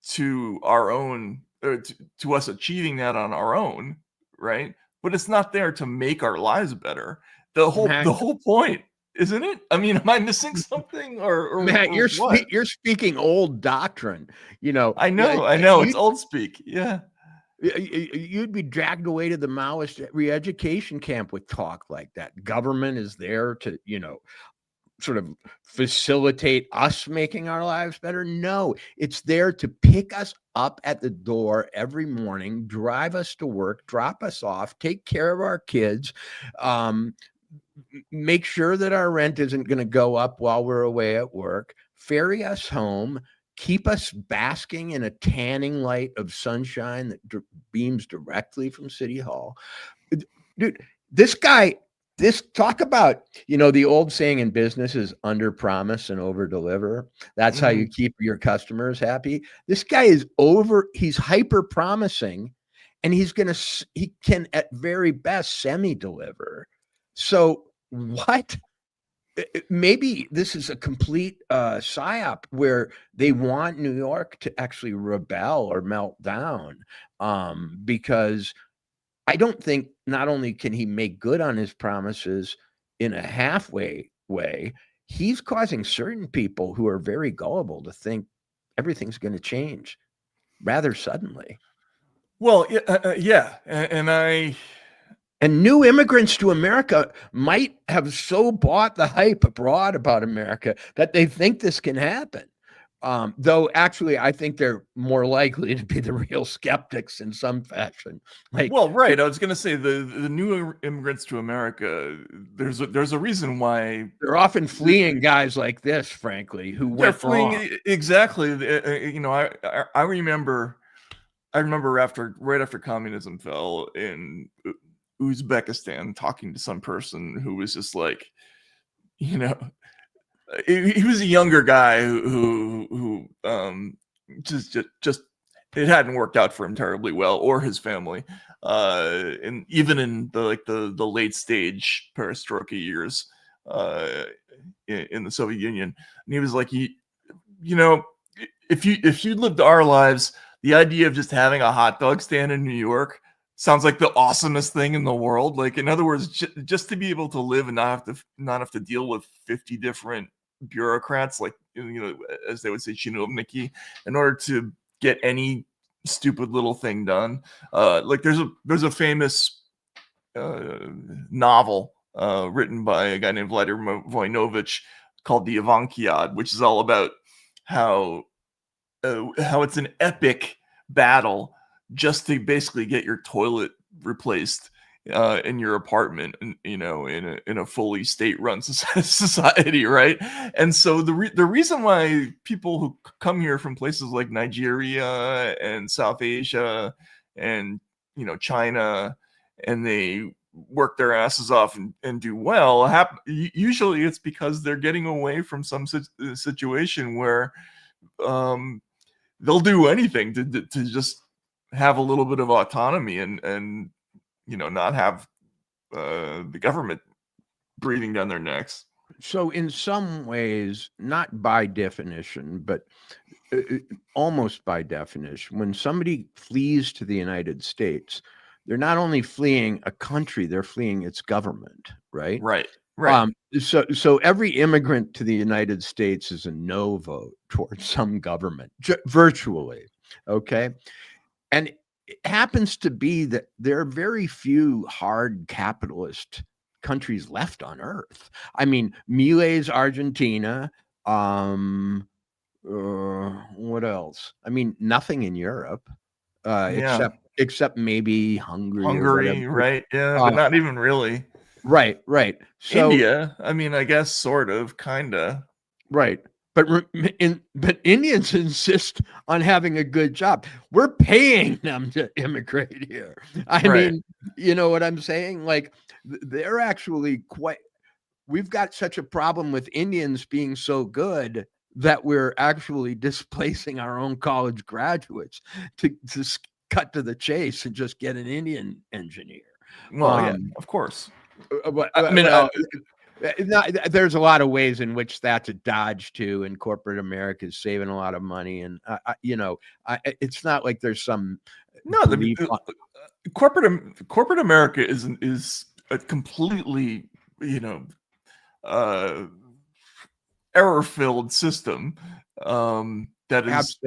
to our own, to us achieving that on our own, right? But it's not there to make our lives better. The whole point, isn't it? I mean, am I missing something? Or Matt, you're you're speaking old doctrine. I know it's old speak. Yeah. You'd be dragged away to the Maoist re-education camp with talk like that. Government is there to, sort of facilitate us making our lives better. No, it's there to pick us up at the door every morning, drive us to work, drop us off, take care of our kids, make sure that our rent isn't going to go up while we're away at work, ferry us home, keep us basking in a tanning light of sunshine that beams directly from City Hall. Dude, this guy, talk about, the old saying in business is under promise and over deliver. That's how you keep your customers happy. This guy he's hyper promising, and he can at very best semi deliver. So what? Maybe this is a complete psyop where they want New York to actually rebel or melt down, because I don't think not only can he make good on his promises in a halfway way, he's causing certain people who are very gullible to think everything's going to change rather suddenly. Well, yeah, and new immigrants to America might have so bought the hype abroad about America that they think this can happen. Though actually, I think they're more likely to be the real skeptics in some fashion. Well, right. I was going to say the new immigrants to America. There's a reason why they're often fleeing guys like this, frankly, who went fleeing. Wrong. Exactly. I remember right after communism fell in Uzbekistan, talking to some person who was just like, he was a younger guy who just it hadn't worked out for him terribly well, or his family, and even in the late stage perestroika years in the Soviet Union. And he was like, if you lived our lives, the idea of just having a hot dog stand in New York sounds like the awesomest thing in the world. Like, in other words, just to be able to live and not have to deal with 50 different bureaucrats, like, as they would say, chinovniki, in order to get any stupid little thing done. Like, there's a famous novel written by a guy named Vladimir Voinovich called The Avantgarde, which is all about how it's an epic battle just to basically get your toilet replaced in your apartment, in a fully state-run society, right? And so the reason why people who come here from places like Nigeria and South Asia and China, and they work their asses off and do well, usually it's because they're getting away from some situation where they'll do anything to just have a little bit of autonomy and not have the government breathing down their necks. So in some ways, not by definition, but almost by definition, when somebody flees to the United States, they're not only fleeing a country, they're fleeing its government, right? Right. So every immigrant to the United States is a no vote towards some government, virtually, okay? And it happens to be that there are very few hard capitalist countries left on earth. I mean, Milei's Argentina. What else? I mean, nothing in Europe, except maybe Hungary, right? Yeah, but not even really. Right. So India, I mean, I guess sort of, kinda. Right. But Indians insist on having a good job. We're paying them to immigrate here. I mean, you know what I'm saying? Like, they're actually we've got such a problem with Indians being so good that we're actually displacing our own college graduates to cut to the chase and just get an Indian engineer. Well, yeah, of course. There's a lot of ways in which that's a dodge too, and corporate America is saving a lot of money, and it's not like there's some corporate America is a completely error-filled system that is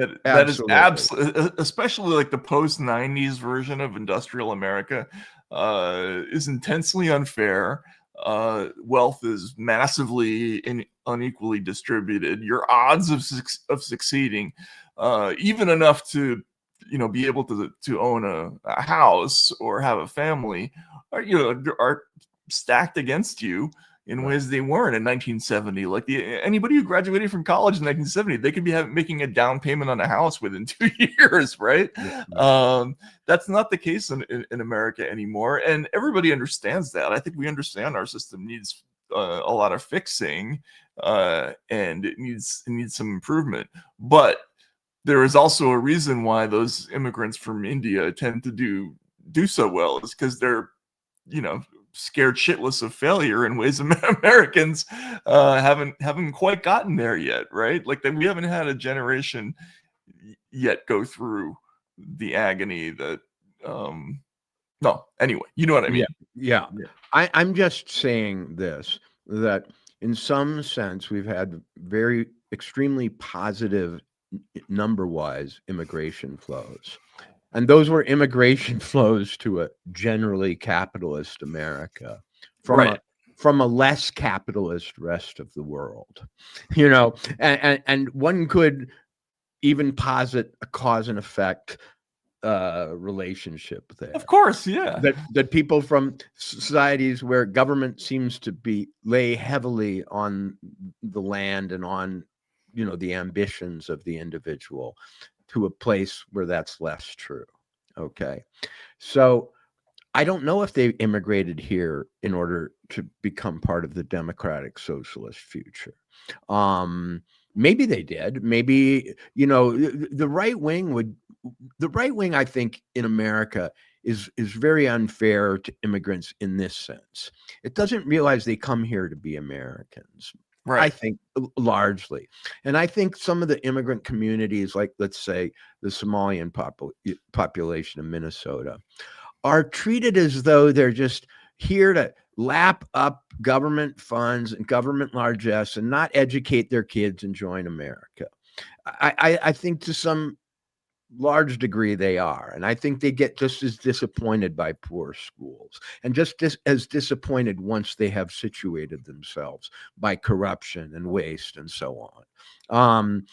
absolutely, especially like the post-90s version of industrial America, is intensely unfair. Wealth is massively unequally distributed. Your odds of succeeding, even enough to be able to own a house or have a family, are stacked against you. in ways they weren't in 1970. Like anybody who graduated from college in 1970, they could be making a down payment on a house within 2 years, right? That's not the case in America anymore, and everybody understands that. I think we understand our system needs a lot of fixing, and it needs some improvement. But there is also a reason why those immigrants from India tend to do so well, is because they're, scared shitless of failure in ways Americans haven't quite gotten there yet, right? Like we haven't had a generation yet go through the agony that no, anyway, you know what I mean. Yeah. I'm just saying this, that in some sense we've had very extremely positive number-wise immigration flows. And those were immigration flows to a generally capitalist America from a less capitalist rest of the world, and one could even posit a cause and effect relationship there. Of course, yeah. That people from societies where government seems to lay heavily on the land and on, the ambitions of the individual, to a place where that's less true. Okay. So I don't know if they immigrated here in order to become part of the democratic socialist future. Maybe they did. Maybe, the right wing, I think, in America is very unfair to immigrants in this sense. It doesn't realize they come here to be Americans. Right. I think largely. And I think some of the immigrant communities, like, let's say, the Somalian population of Minnesota, are treated as though they're just here to lap up government funds and government largesse and not educate their kids and join America. I think to some large degree they are. And I think they get just as disappointed by poor schools, and just as disappointed once they have situated themselves by corruption and waste and so on.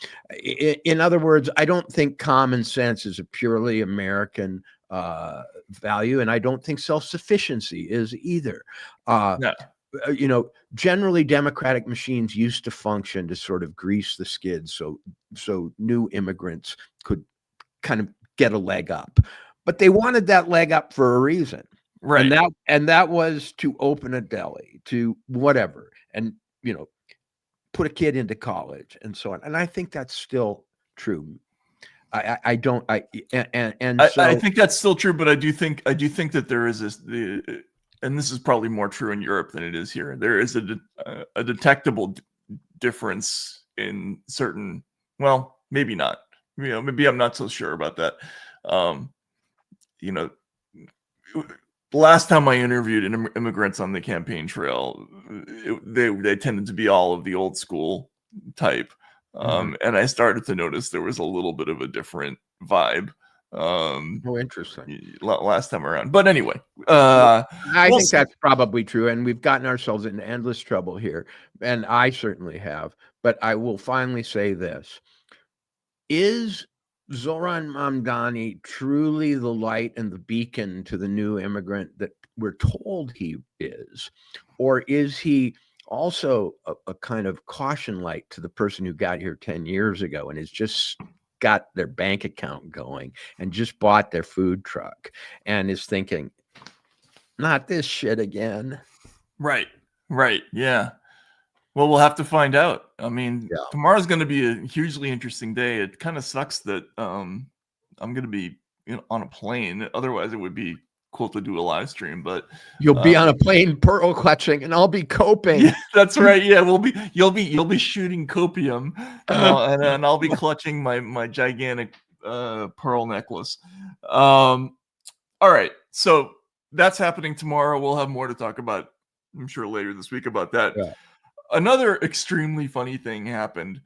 In other words, I don't think common sense is a purely American value, and I don't think self-sufficiency is either. No. Generally democratic machines used to function to sort of grease the skids so new immigrants could kind of get a leg up, but they wanted that leg up for a reason, right? And that was to open a deli, to whatever, and put a kid into college and so on. And I think that's still true. I think that's still true, but I do think that there is and this is probably more true in Europe than it is here. There is a detectable difference in certain. Well, maybe not. Maybe I'm not so sure about that. The last time I interviewed immigrants on the campaign trail, they tended to be all of the old school type. And I started to notice there was a little bit of a different vibe. Interesting. Last time around. But anyway, I think that's probably true. And we've gotten ourselves into endless trouble here. And I certainly have. But I will finally say this. Is Zoran Mamdani truly the light and the beacon to the new immigrant that we're told he is? Or is he also a kind of caution light to the person who got here 10 years ago and has just got their bank account going and just bought their food truck and is thinking, not this shit again? Right. Yeah. Well, we'll have to find out. I mean, tomorrow's going to be a hugely interesting day. It kind of sucks that I'm going to be on a plane. Otherwise, it would be cool to do a live stream. But you'll be on a plane pearl clutching, and I'll be coping. Yeah, that's right. Yeah, you'll be shooting copium, and I'll be clutching my gigantic pearl necklace. All right, so that's happening tomorrow. We'll have more to talk about, I'm sure, later this week about that. Yeah. Another extremely funny thing happened.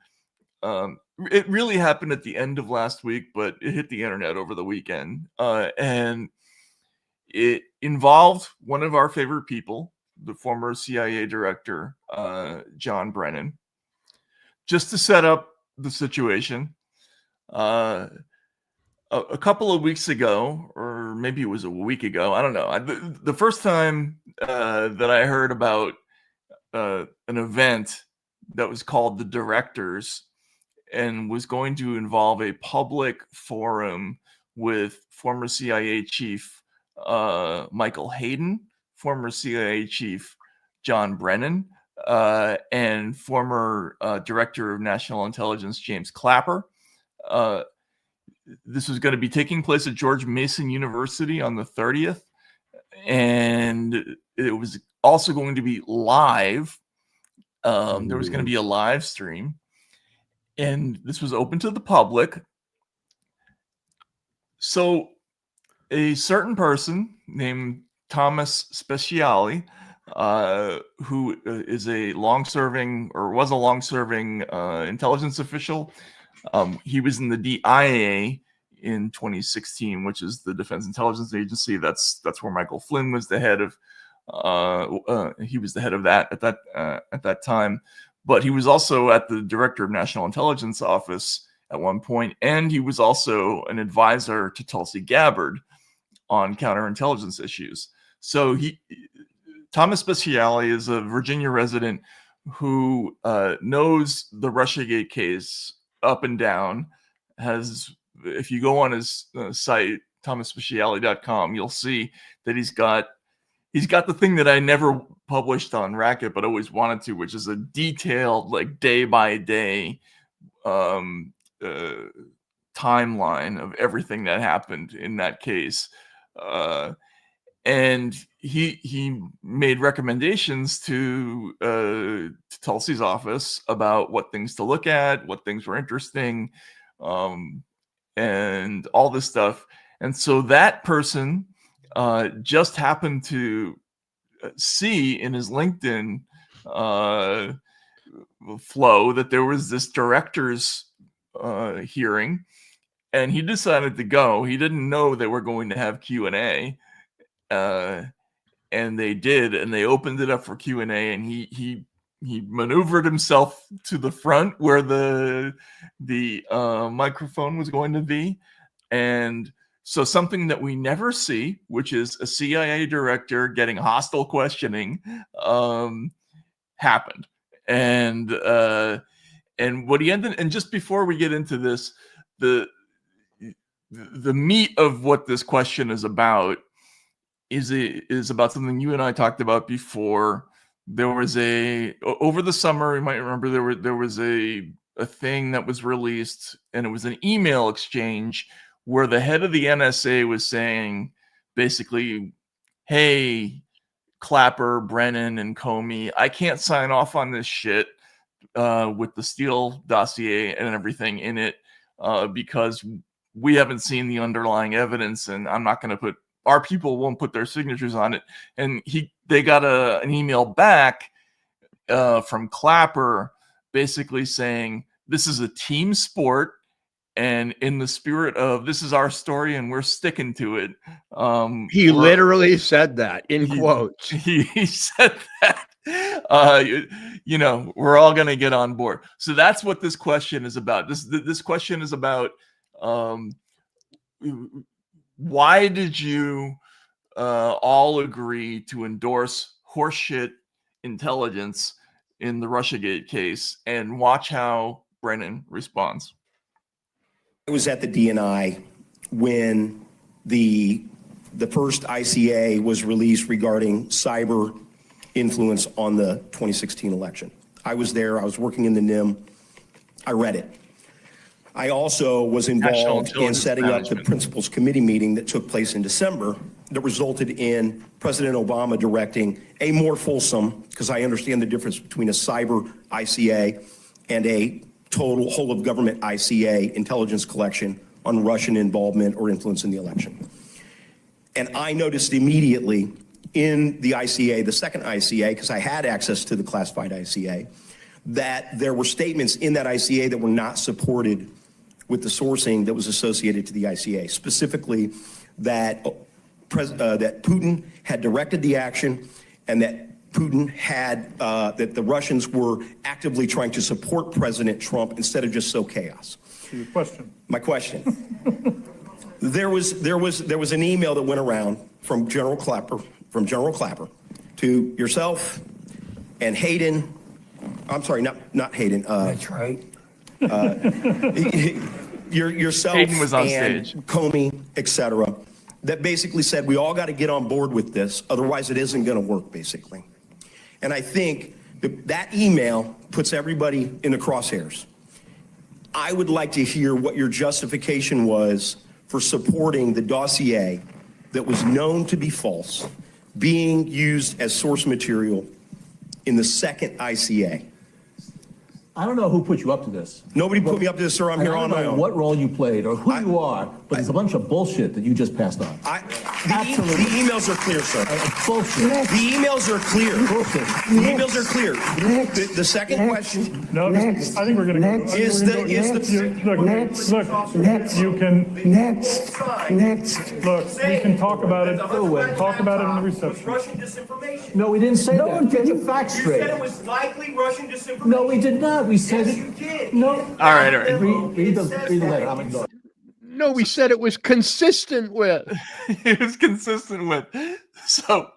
It really happened at the end of last week, but it hit the internet over the weekend. And it involved one of our favorite people, the former CIA director, John Brennan. Just to set up the situation, a couple of weeks ago, or maybe it was a week ago, I don't know. The first time that I heard about an event that was called the Directors, and was going to involve a public forum with former CIA chief Michael Hayden, former CIA chief John Brennan, and former Director of National Intelligence James Clapper. This was going to be taking place at George Mason University on the 30th, and it was also going to be live. There was going to be a live stream, and this was open to the public. So a certain person named Thomas Speciale, who is a long-serving, or was a long-serving intelligence official. He was in the DIA in 2016, which is the Defense Intelligence Agency. That's where Michael Flynn was the head of. He was the head of that at that time. But he was also at the Director of National Intelligence Office at one point, and he was also an advisor to Tulsi Gabbard on counterintelligence issues. So Thomas Speciale is a Virginia resident who knows the Russiagate case up and down. If you go on his site, thomasspeciale.com, you'll see that he's got the thing that I never published on Racket, but always wanted to, which is a detailed, like, day by day timeline of everything that happened in that case. And he made recommendations to Tulsi's office about what things to look at, what things were interesting, and all this stuff. And so that person just happened to see in his LinkedIn flow that there was this director's hearing, and he decided to go. He didn't know they were going to have Q&A, and they did, and they opened it up for Q&A, and he maneuvered himself to the front where the microphone was going to be. And so something that we never see, which is a CIA director getting hostile questioning, happened. And what he ended, and just before we get into this, the meat of what this question is about is about something you and I talked about before. There was over the summer, you might remember, there was a thing that was released, and it was an email exchange where the head of the NSA was saying, basically, hey, Clapper, Brennan, and Comey, I can't sign off on this shit with the Steele dossier and everything in it because we haven't seen the underlying evidence, and I'm not going to our people won't put their signatures on it. And they got an email back from Clapper basically saying, this is a team sport, and in the spirit of this is our story and we're sticking to it. He literally said that in quotes. He said that. We're all going to get on board. So that's what this question is about. This question is about why did you all agree to endorse horseshit intelligence in the Russiagate case, and watch how Brennan responds. I was at the DNI when the first ICA was released regarding cyber influence on the 2016 election. I was there. I was working in the NIM. I read it. I also was involved in setting up the Principals Committee meeting that took place in December that resulted in President Obama directing a more fulsome, because I understand the difference between a cyber ICA and a total whole of government ICA intelligence collection on Russian involvement or influence in the election. And I noticed immediately in the ICA, the second ICA, because I had access to the classified ICA, that there were statements in that ICA that were not supported with the sourcing that was associated to the ICA, specifically that that Putin had directed the action, and that Putin had that the Russians were actively trying to support President Trump instead of just sow chaos. Your question. My question. There was an email that went around from General Clapper to yourself, and Hayden, I'm sorry, not Hayden. That's right. Yourself Hayden was on and stage. Comey, etc., that basically said we all got to get on board with this, otherwise it isn't going to work, basically. And I think that email puts everybody in the crosshairs. I would like to hear what your justification was for supporting the dossier that was known to be false being used as source material in the second ICA. I don't know who put you up to this. Nobody put me up to this, sir. I'm here on my I don't know own. what role you played or who you are, but it's a bunch of bullshit that you just passed on. The emails are clear, sir. Bullshit. The emails are clear. Bullshit. The emails are clear. The second question. No, I think we're going to go. Is the Look, you can look. We can talk about it. Talk about it in the reception. Russian disinformation. No, we didn't say that. Get your facts You straight. said it was likely Russian disinformation. No, we did not. We said Yes, it. you did. No. All right. Read the letter. I'm ignoring. No, we said it was consistent with. It was consistent with. So,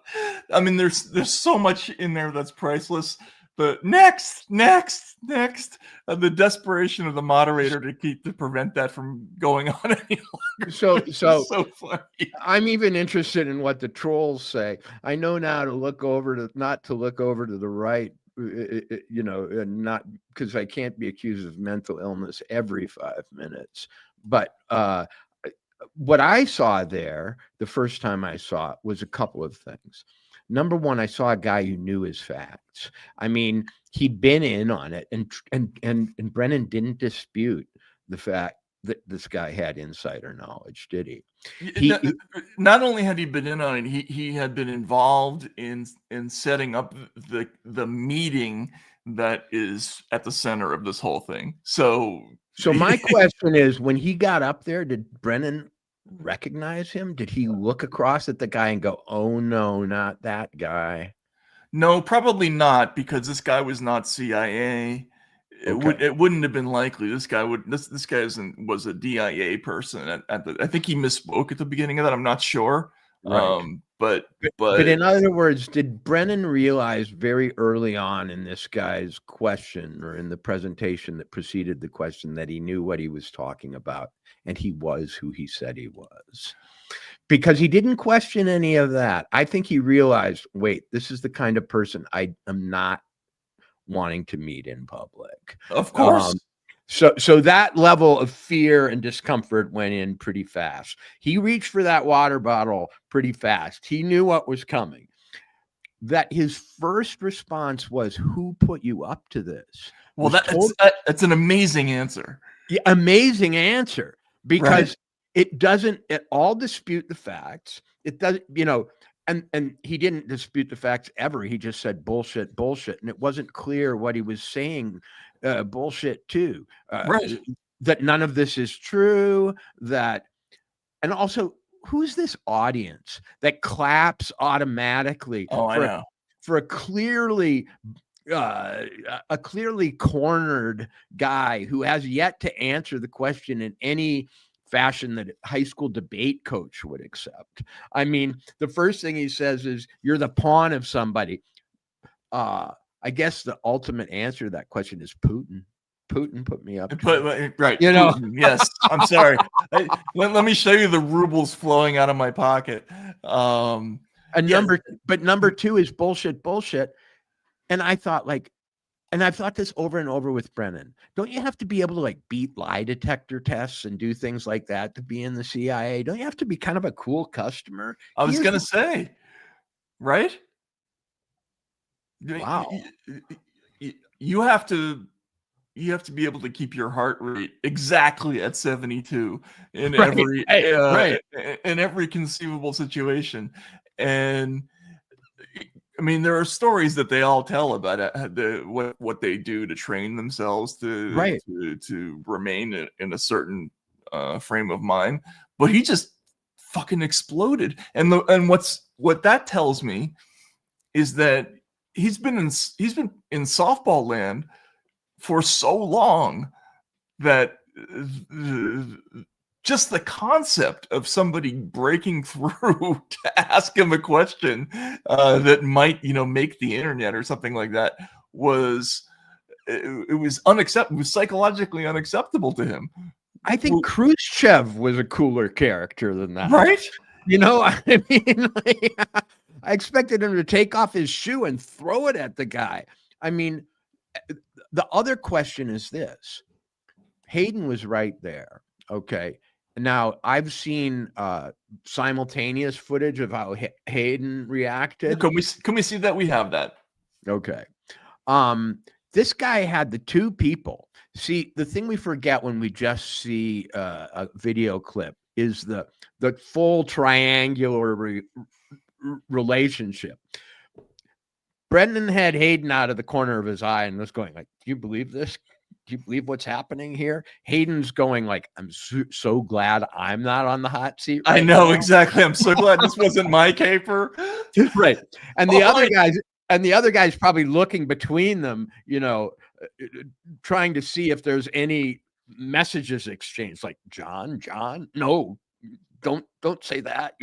I mean, there's so much in there that's priceless. But next, the desperation of the moderator to prevent that from going on any longer. So so funny. I'm even interested in what the trolls say. I know now not to look over to the right, and not because I can't be accused of mental illness every 5 minutes. But what I saw there the first time I saw it was a couple of things. Number one, I saw a guy who knew his facts. I mean, he'd been in on it, and Brennan didn't dispute the fact that this guy had insider knowledge, did he? Not only had he been in on it, he had been involved in setting up the meeting that is at the center of this whole thing. So my question is, when he got up there, did Brennan recognize him? Did he look across at the guy and go, "Oh no, not that guy"? No, probably not, because this guy was not CIA. It wouldn't have been likely. This guy was a DIA person. I think he misspoke at the beginning of that. I'm not sure. Right. But in other words, did Brennan realize very early on in this guy's question or in the presentation that preceded the question that he knew what he was talking about and he was who he said he was? Because he didn't question any of that. I think he realized, wait, this is the kind of person I am not wanting to meet in public. Of course. So that level of fear and discomfort went in pretty fast. He reached for that water bottle pretty fast. He knew what was coming. That his first response was, "Who put you up to this?" Well, that's an amazing answer. Yeah, amazing answer, because it doesn't at all dispute the facts. It doesn't, and he didn't dispute the facts ever. He just said bullshit, and it wasn't clear what he was saying. Bullshit too. That none of this is true. And also, who's this audience that claps automatically for a clearly cornered guy who has yet to answer the question in any fashion that a high school debate coach would accept? I mean, the first thing he says is, "You're the pawn of somebody." I guess the ultimate answer to that question is Putin. Putin put me up. Right. Putin, yes. I'm sorry. Let me show you the rubles flowing out of my pocket. Number two is bullshit. And I thought, and I've thought this over and over with Brennan. Don't you have to be able to beat lie detector tests and do things like that to be in the CIA? Don't you have to be kind of a cool customer? I was going to say, right? Wow. You have to be able to keep your heart rate exactly at 72 in every conceivable situation. And I mean, there are stories that they all tell about what they do to train themselves to remain in a certain frame of mind. But he just fucking exploded. And what that tells me is that he's been in softball land for so long that just the concept of somebody breaking through to ask him a question that might, make the internet or something like that was unacceptable. It was psychologically unacceptable to him. I think Khrushchev was a cooler character than that. Right? I mean, I expected him to take off his shoe and throw it at the guy. I mean, the other question is this. Hayden was right there. Okay. Now, I've seen simultaneous footage of how Hayden reacted. Can we see that? We have that. Okay. This guy had the two people. See, the thing we forget when we just see a video clip is the full triangular relationship. Brendan had Hayden out of the corner of his eye and was going like, do you believe this? Do you believe what's happening here? Hayden's going like, I'm so glad I'm not on the hot seat. I know, exactly. I'm so glad this wasn't my caper. Right. And the other guy's probably looking between them, trying to see if there's any messages exchanged, like John, no, don't say that,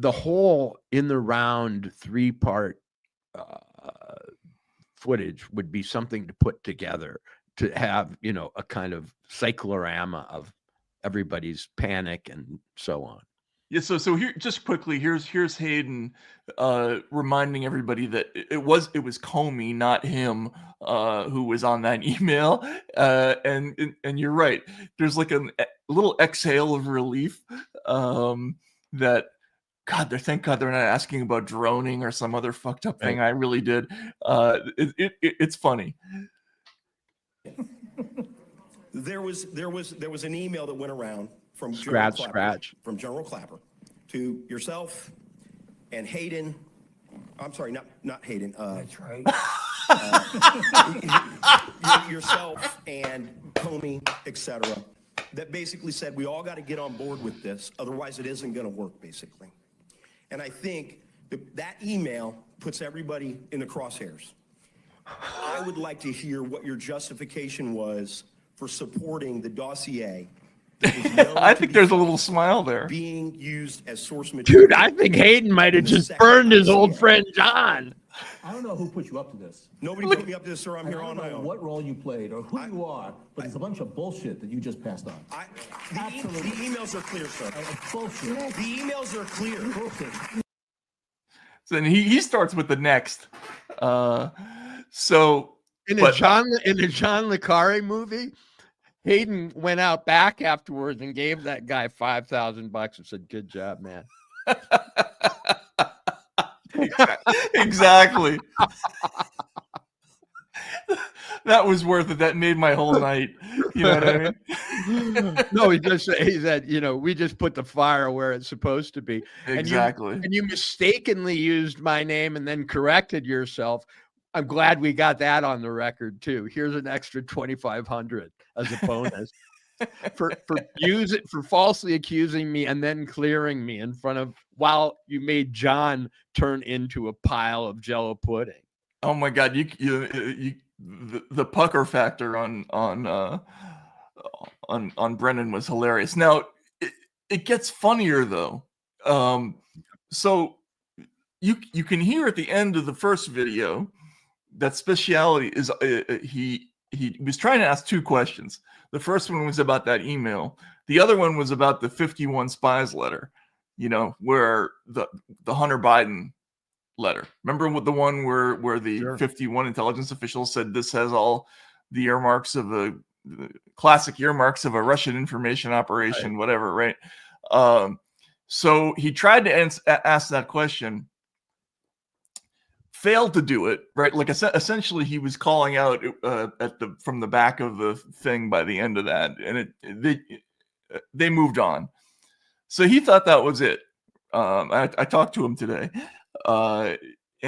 the whole in the round 3-part footage would be something to put together to have, a kind of cyclorama of everybody's panic and so on. Yeah, so here, just quickly, here's Hayden reminding everybody that it was Comey, not him, who was on that email. And you're right. There's like a little exhale of relief that, thank God they're not asking about droning or some other fucked up thing. I really did. It's funny. There was an email that went around from from General Clapper to yourself and Hayden. I'm sorry, not Hayden. That's right. Yourself and Comey, etc. That basically said we all got to get on board with this, otherwise it isn't going to work, basically. And I think that email puts everybody in the crosshairs. I would like to hear what your justification was for supporting the dossier. I think there's a little smile there. Being used as source material. Dude, I think Hayden might have just burned his old friend John. I don't know who put you up to this. Nobody put me up to this, sir. I'm here on my own. What role you played or who you are, but it's a bunch of bullshit that you just passed on. The emails are clear, sir. Bullshit. The emails are clear. Bullshit. So then he starts with the next. So in a John le Carre movie, Hayden went out back afterwards and gave that guy $5,000 and said, "Good job, man." Exactly. That was worth it. That made my whole night. You know what I mean? No, he said, we just put the fire where it's supposed to be. Exactly. And you mistakenly used my name and then corrected yourself. I'm glad we got that on the record too. Here's an extra 2,500 as a bonus for falsely accusing me and then clearing me in front of while you made John turn into a pile of Jell-O pudding. Oh my God! The pucker factor on Brendan was hilarious. Now it gets funnier though. So you can hear at the end of the first video that Speciality is he was trying to ask two questions. The first one was about that email. The other one was about the 51 spies letter. Where the Hunter Biden letter. Remember what the one where the 51 intelligence officials said this has all the earmarks of the classic earmarks of a Russian information operation, whatever, right? So he tried to ask that question, failed to do it, right? Like essentially he was calling out from the back of the thing by the end of that, and they moved on. So he thought that was it. I talked to him today. And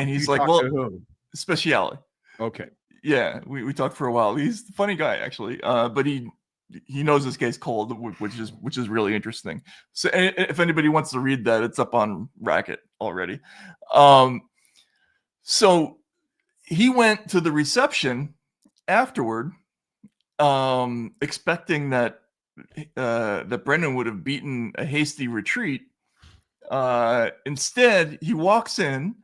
he's like, well, Speciale. Okay. Yeah, we talked for a while. He's a funny guy, actually. But he knows this case cold, which is really interesting. So if anybody wants to read that, it's up on Racket already. So he went to the reception afterward expecting that that Brennan would have beaten a hasty retreat. Instead, he walks in.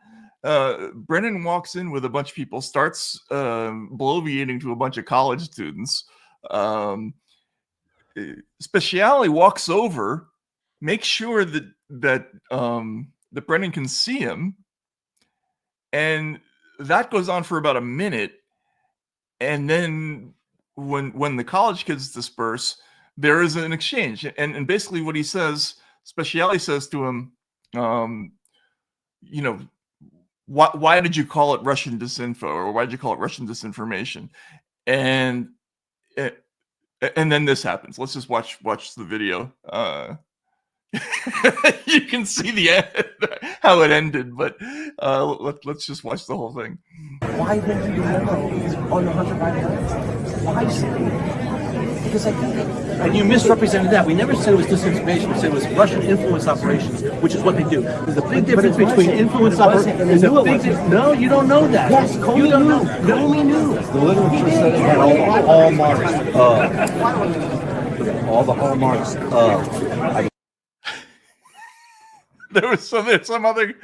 Brennan walks in with a bunch of people, starts bloviating to a bunch of college students. Speciale walks over, makes sure that Brennan can see him, and that goes on for about a minute. And then when the college kids disperse, there is an exchange, and basically what he says, Speciale says to him, you know, why did you call it Russian disinfo, or why did you call it Russian disinformation? And then this happens. Let's just watch the video. You can see how it ended, but let's just watch the whole thing. Why didn't you know on the Hunter Biden? Why say? Because I think, and you misrepresented that. We never said it was disinformation. We said it was Russian influence operations, which is what they do. There's a big difference between influence operations. No, you don't know that. Yes, Comey knew. Comey knew. The literature said it had all the hallmarks of. There's some other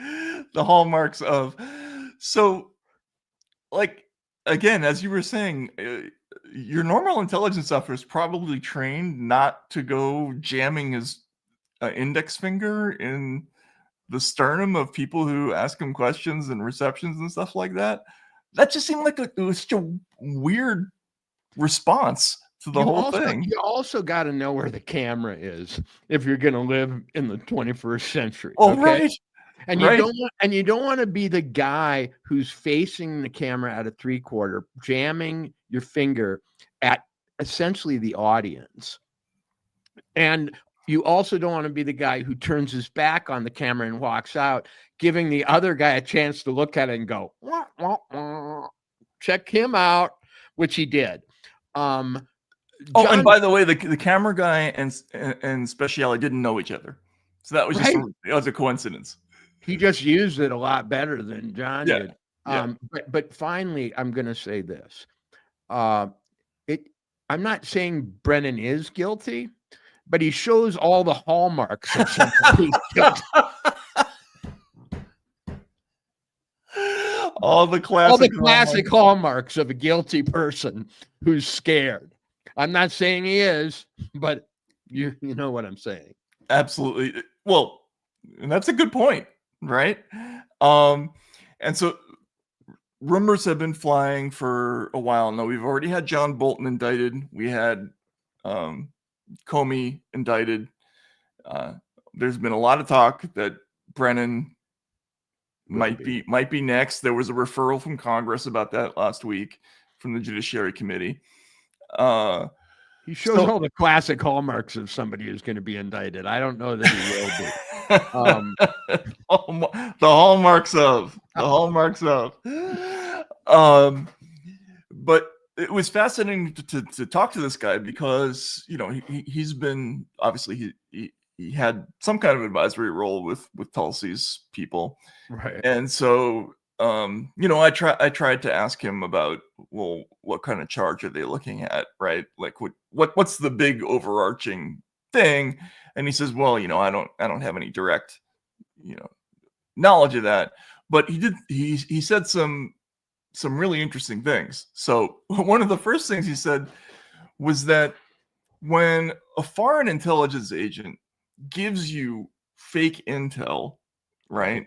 the hallmarks of. So, like, again, as you were saying, your normal intelligence officer is probably trained not to go jamming his index finger in the sternum of people who ask him questions and receptions and stuff like that. That just seemed like it was such a weird response to the whole thing. You also got to know where the camera is if you're going to live in the 21st century. Oh, okay? right. And you don't want to be the guy who's facing the camera at a 3/4, jamming your finger at essentially the audience. And you also don't want to be the guy who turns his back on the camera and walks out, giving the other guy a chance to look at it and go, wah, wah, wah. Check him out, which he did. And by the way, the camera guy and Speciale didn't know each other, so that was just that was a coincidence. He just used it a lot better than John did. Yeah. But finally, I'm going to say this. I'm not saying Brennan is guilty, but he shows all the hallmarks of something he's guilty. All the classic hallmarks of a guilty person who's scared. I'm not saying he is, but you know what I'm saying. Absolutely. Well, and that's a good point. Right. And so rumors have been flying for a while now. We've already had John Bolton indicted. We had Comey indicted. There's been a lot of talk that Brennan might be next. There was a referral from Congress about that last week from the Judiciary Committee. He shows all the classic hallmarks of somebody who's going to be indicted. I don't know that he will be. The hallmarks of. But it was fascinating to talk to this guy because, you know, he's been, obviously he had some kind of advisory role with Tulsi's people. Right. And so, you know, I tried to ask him about, well, what kind of charge are they looking at? Right. Like what's the big overarching thing? And he says, well, you know, I don't have any direct, you know, knowledge of that, but he said some really interesting things. So one of the first things he said was that when a foreign intelligence agent gives you fake intel, right?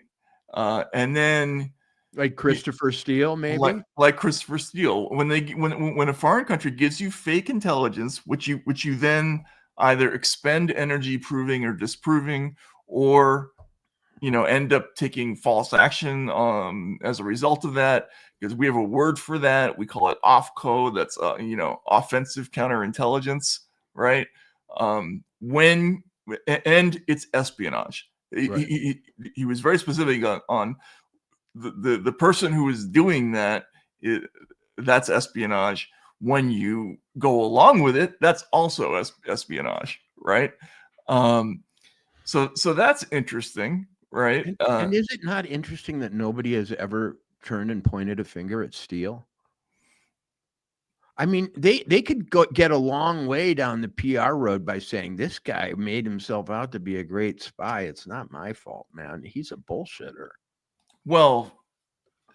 And then like Christopher Steele, maybe like Christopher Steele, when a foreign country gives you fake intelligence, which you then either expend energy proving or disproving, or, you know, end up taking false action as a result of that, because we have a word for that. We call it OFCO. That's you know, offensive counterintelligence, right? And it's espionage. Right. He was very specific on the person who is doing that. That's espionage. When you go along with it, that's also espionage, right? So that's interesting, right? And is it not interesting that nobody has ever turned and pointed a finger at Steele? I mean, they could get a long way down the PR road by saying this guy made himself out to be a great spy. It's not my fault, man. He's a bullshitter. Well,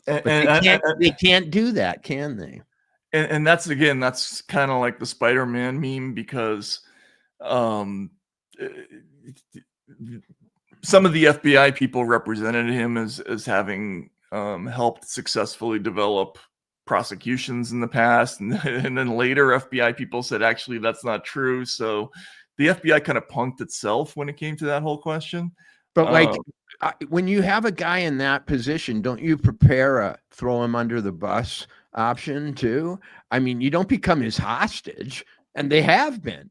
But they can't do that, can they? And that's kind of like the Spider-Man meme, because some of the FBI people represented him as having helped successfully develop prosecutions in the past, and then later FBI people said actually that's not true. So the FBI kind of punked itself when it came to that whole question. But like when you have a guy in that position, don't you prepare a throw him under the bus option too? I mean, you don't become his hostage, and they have been.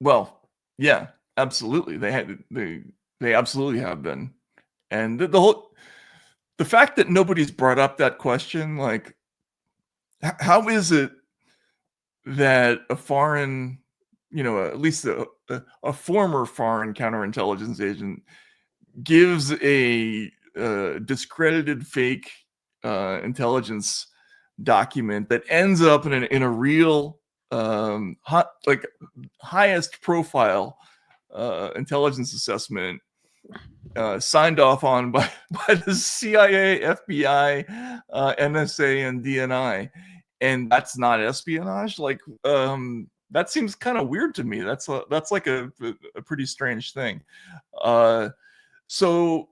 Well, yeah, absolutely. They absolutely have been. And the fact that nobody's brought up that question, like, how is it that a foreign, at least a former foreign counterintelligence agent gives a discredited fake intelligence document that ends up in a real highest profile intelligence assessment signed off on by the CIA, FBI, NSA, and DNI, and that's not espionage? Like, that seems kind of weird to me. That's like a pretty strange thing. So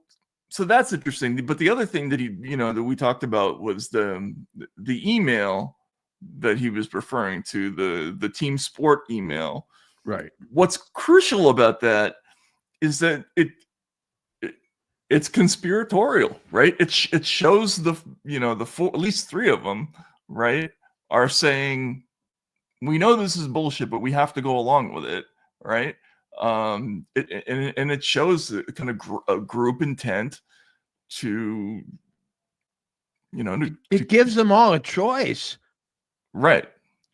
that's interesting. But the other thing that that we talked about was the email that he was referring to, the team sport email. Right. What's crucial about that is that it's conspiratorial, right? It shows at least three of them, right, are saying, we know this is bullshit, but we have to go along with it, right? It shows kind of a group intent to, it gives them all a choice, right?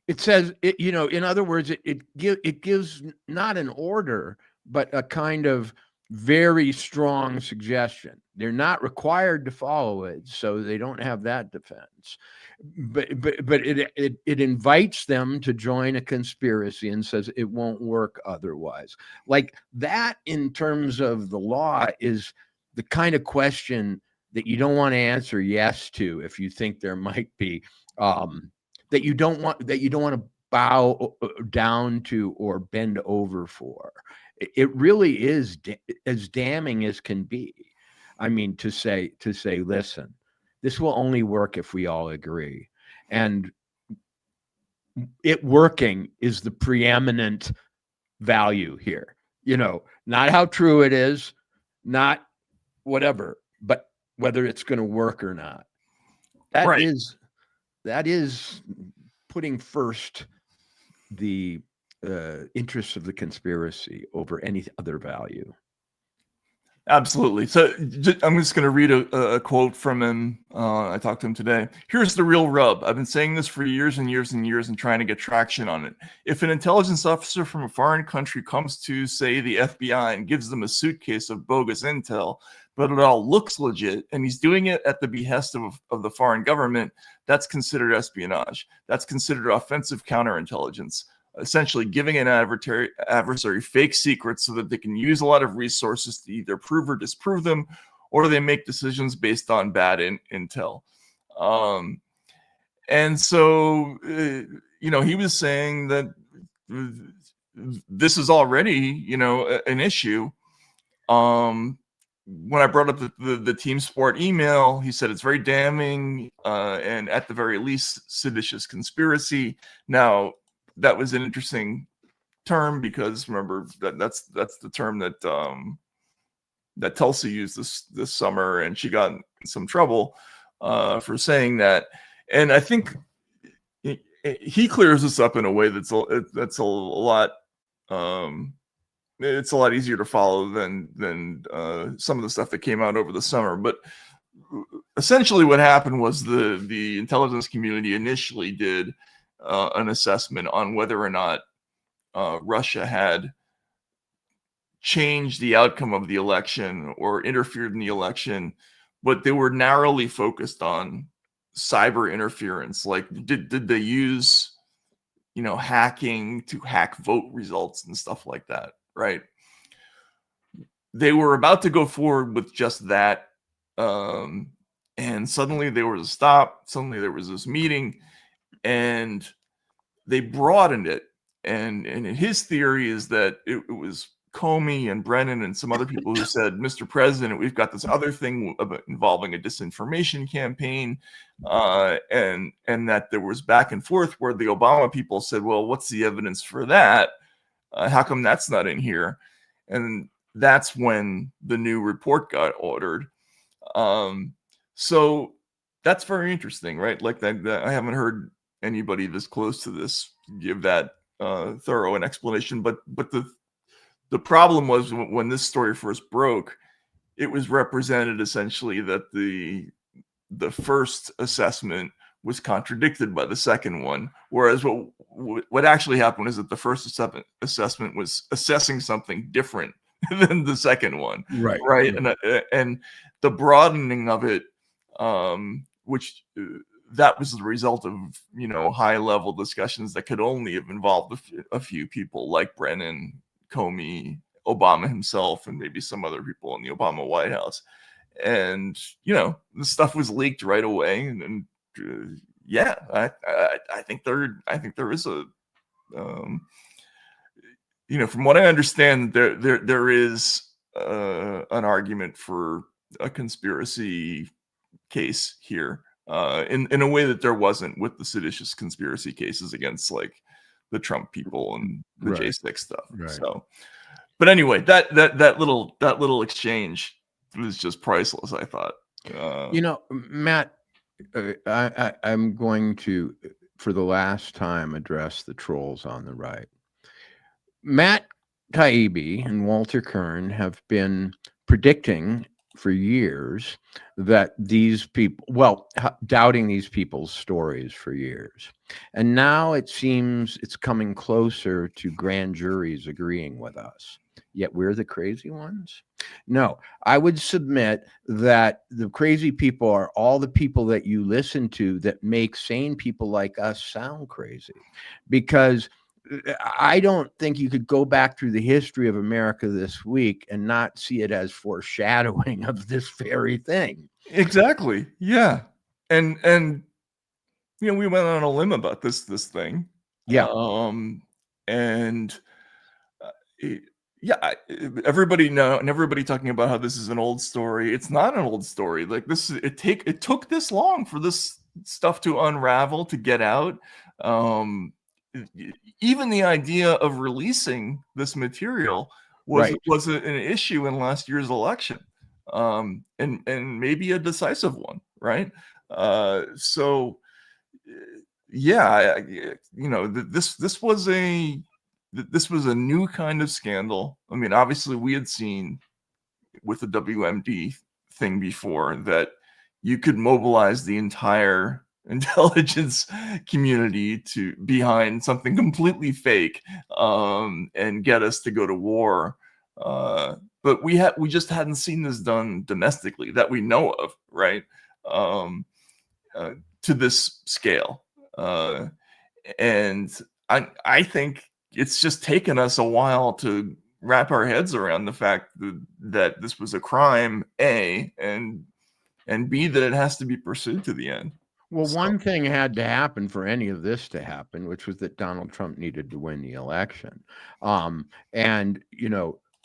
It says, in other words, it gives not an order, but a kind of very strong suggestion. They're not required to follow it, so they don't have that defense. But it invites them to join a conspiracy and says it won't work otherwise. Like that, in terms of the law, is the kind of question that you don't want to answer yes to if you think there might be that you don't want to bow down to or bend over for. It really is as damning as can be. I mean, to say, listen, this will only work if we all agree. And it working is the preeminent value here. Not how true it is, not whatever, but whether it's going to work or not. That is putting first the interests of the conspiracy over any other value. Absolutely. So I'm just going to read a quote from him. I talked to him today. Here's the real rub. I've been saying this for years and years and years and trying to get traction on it. If an intelligence officer from a foreign country comes to, say, the FBI and gives them a suitcase of bogus intel, but it all looks legit, and he's doing it at the behest of the foreign government, that's considered espionage. That's considered offensive counterintelligence. Essentially giving an adversary fake secrets so that they can use a lot of resources to either prove or disprove them, or they make decisions based on bad intel. And so, he was saying that this is already, an issue. When I brought up the team sport email, he said it's very damning and at the very least seditious conspiracy. Now, that was an interesting term because remember that's the term that that Tulsi used this summer, and she got in some trouble for saying that. And I think he clears this up in a way that's a lot it's a lot easier to follow than some of the stuff that came out over the summer. But essentially, what happened was the intelligence community initially did an assessment on whether or not Russia had changed the outcome of the election or interfered in the election, but they were narrowly focused on cyber interference. Like, did they use hacking to hack vote results and stuff like that, right? They were about to go forward with just that. And suddenly there was a stop. Suddenly there was this meeting, and they broadened it. And his theory is that it was Comey and Brennan and some other people who said, Mr. President, we've got this other thing involving a disinformation campaign. And that there was back and forth where the Obama people said, well, what's the evidence for that? How come that's not in here? And that's when the new report got ordered. So that's very interesting, right? Like that I haven't heard anybody this close to this give that thorough an explanation. But the problem was when this story first broke, it was represented essentially that the first assessment was contradicted by the second one, whereas what actually happened is that the first assessment was assessing something different than the second one, right? And the broadening of it, which that was the result of high level discussions that could only have involved a few people like Brennan, Comey, Obama himself, and maybe some other people in the Obama White House. And the stuff was leaked right away. And yeah, I think there is a from what I understand, there is an argument for a conspiracy case here, in a way that there wasn't with the seditious conspiracy cases against like the Trump people and the J6 stuff. So, but anyway, that little exchange was just priceless, I thought. Matt, I'm going to, for the last time, address the trolls on the right. Matt Taibbi and Walter Kern have been predicting for years that these people, doubting these people's stories for years. And now it seems it's coming closer to grand juries agreeing with us. Yet we're the crazy ones? No, I would submit that the crazy people are all the people that you listen to that make sane people like us sound crazy. Because I don't think you could go back through the history of America this week and not see it as foreshadowing of this very thing. Exactly. Yeah. And we went on a limb about this thing. Yeah. Everybody know, and everybody talking about how this is an old story. It's not an old story. Like it took this long for this stuff to unravel, to get out. Even the idea of releasing this material was an issue in last year's election, and maybe a decisive one, right? So yeah, this was a new kind of scandal. I mean, obviously we had seen with the WMD thing before that you could mobilize the entire intelligence community behind something completely fake, and get us to go to war. But we just hadn't seen this done domestically that we know of, right? To this scale. And I think it's just taken us a while to wrap our heads around the fact that this was a crime, A, and B, that it has to be pursued to the end. Well, one thing had to happen for any of this to happen, which was that Donald Trump needed to win the election. And,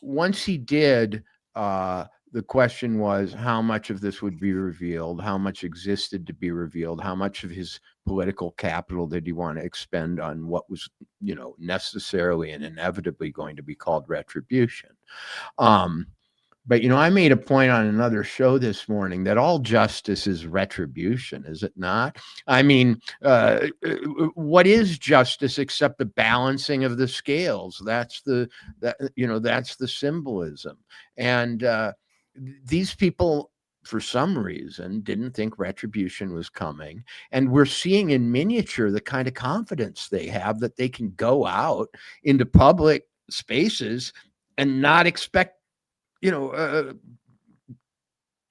once he did, the question was how much of this would be revealed, how much existed to be revealed, how much of his political capital did he want to expend on what was, necessarily and inevitably going to be called retribution. But, I made a point on another show this morning that all justice is retribution, is it not? I mean, what is justice except the balancing of the scales? That's the symbolism. And these people, for some reason, didn't think retribution was coming. And we're seeing in miniature the kind of confidence they have that they can go out into public spaces and not expect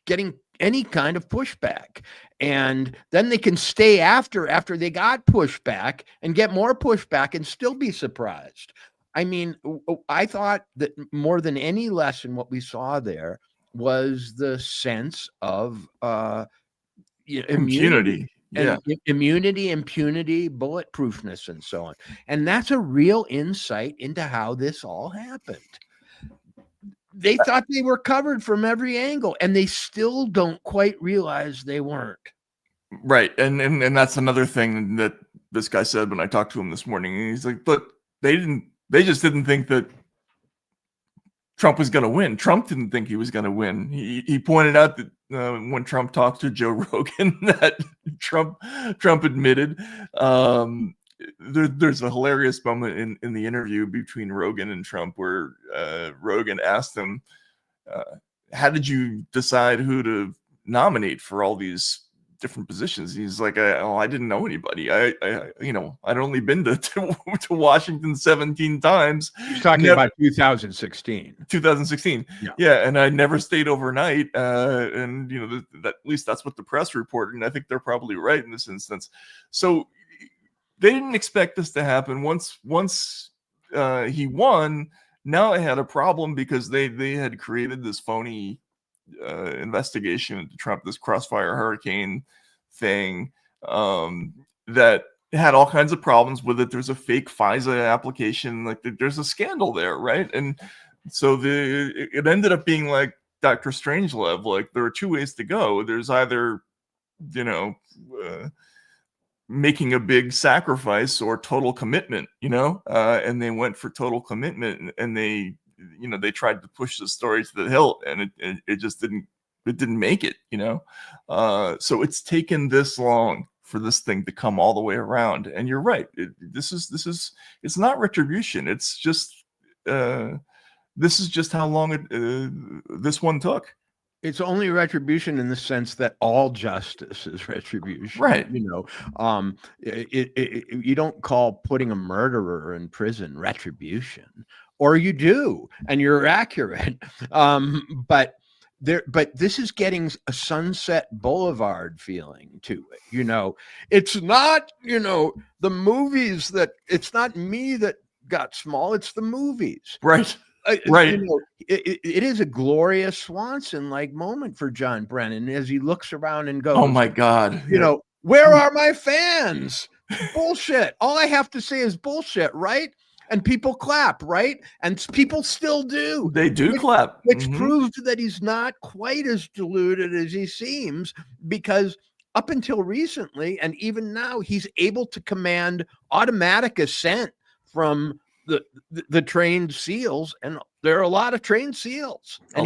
getting any kind of pushback. And then they can stay after they got pushback and get more pushback and still be surprised. I mean, I thought that more than any lesson, what we saw there was the sense of Impunity. and immunity, impunity, bulletproofness, and so on. And that's a real insight into how this all happened. They thought they were covered from every angle, and they still don't quite realize they weren't. Right. And that's another thing that this guy said when I talked to him this morning. He's like, but they just didn't think that Trump was going to win. Trump didn't think he was going to win. He pointed out that when Trump talked to Joe Rogan, that Trump admitted there's a hilarious moment in the interview between Rogan and Trump where Rogan asked him, how did you decide who to nominate for all these different positions? He's like, I didn't know anybody. I'd only been to Washington 17 times. He's talking about 2016. 2016. Yeah. And I never stayed overnight. And at least that's what the press reported. And I think they're probably right in this instance. So they didn't expect this to happen. Once he won, now I had a problem because they had created this phony investigation into Trump, this Crossfire Hurricane thing that had all kinds of problems with it. There's a fake FISA application, like there's a scandal there, right? And so it ended up being like Dr. Strangelove. Like there are two ways to go. There's either making a big sacrifice or total commitment, and they went for total commitment, and they tried to push the story to the hilt, and it just didn't make it, so it's taken this long for this thing to come all the way around. And you're right. It's not retribution. It's just, this is just how long this one took. It's only retribution in the sense that all justice is retribution, right? You don't call putting a murderer in prison retribution, or you do, and you're accurate. But this is getting a Sunset Boulevard feeling to it. It's not, the movies it's not me that got small. It's the movies. Right. Right. It is a Gloria Swanson-like moment for John Brennan as he looks around and goes, oh my God, where are my fans? Bullshit. All I have to say is bullshit, right? And people clap, right? And people still do. They do clap. Which proves that he's not quite as deluded as he seems, because up until recently, and even now, he's able to command automatic assent from the trained SEALs, and there are a lot of trained SEALs. And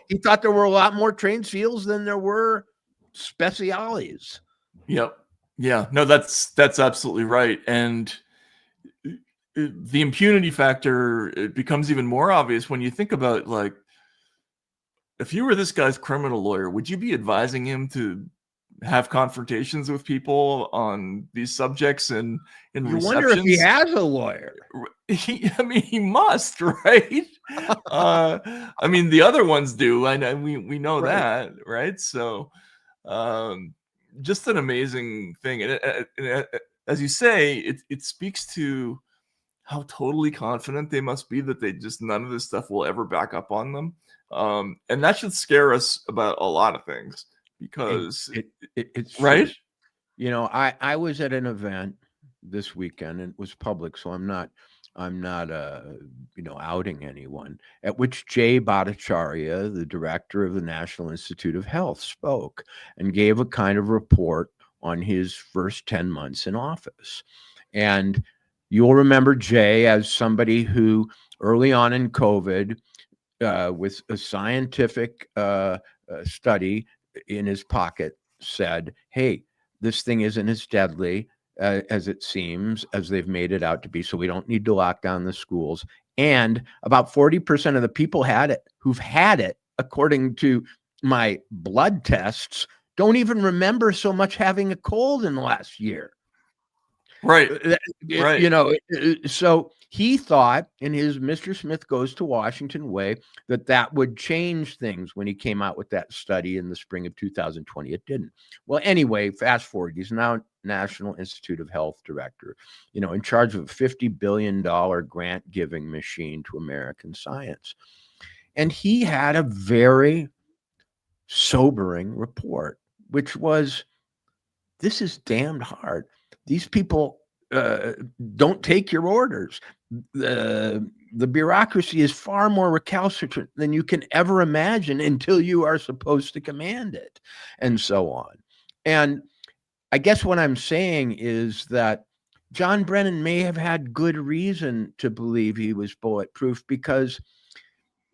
he thought there were a lot more trained SEALs than there were speciales. Yep. Yeah. No, that's absolutely right. And the impunity factor, it becomes even more obvious when you think about, like, if you were this guy's criminal lawyer, would you be advising him to have confrontations with people on these subjects and in receptions? You wonder if he has a lawyer. He must, right? The other ones do. I know we know that, right? So, just an amazing thing. And as you say, it speaks to how totally confident they must be that none of this stuff will ever back up on them. And that should scare us about a lot of things, because it's right. I was at an event this weekend, and it was public, so I'm not outing anyone, at which Jay Bhattacharya, the director of the National Institute of Health, spoke and gave a kind of report on his first 10 months in office. And you'll remember Jay as somebody who early on in COVID, with a scientific study in his pocket, said, hey, this thing isn't as deadly as it seems, as they've made it out to be, so we don't need to lock down the schools. And about 40% of the people who've had it, according to my blood tests, don't even remember so much having a cold in the last year. Right. Right. You know, so he thought in his Mr. Smith Goes to Washington way that would change things when he came out with that study in the spring of 2020. It didn't. Well, anyway, fast forward. He's now National Institute of Health director, you know, in charge of a $50 billion grant giving machine to American science. And he had a very sobering report, which was, this is damned hard. These people don't take your orders. The bureaucracy is far more recalcitrant than you can ever imagine until you are supposed to command it, and so on. And I guess what I'm saying is that John Brennan may have had good reason to believe he was bulletproof, because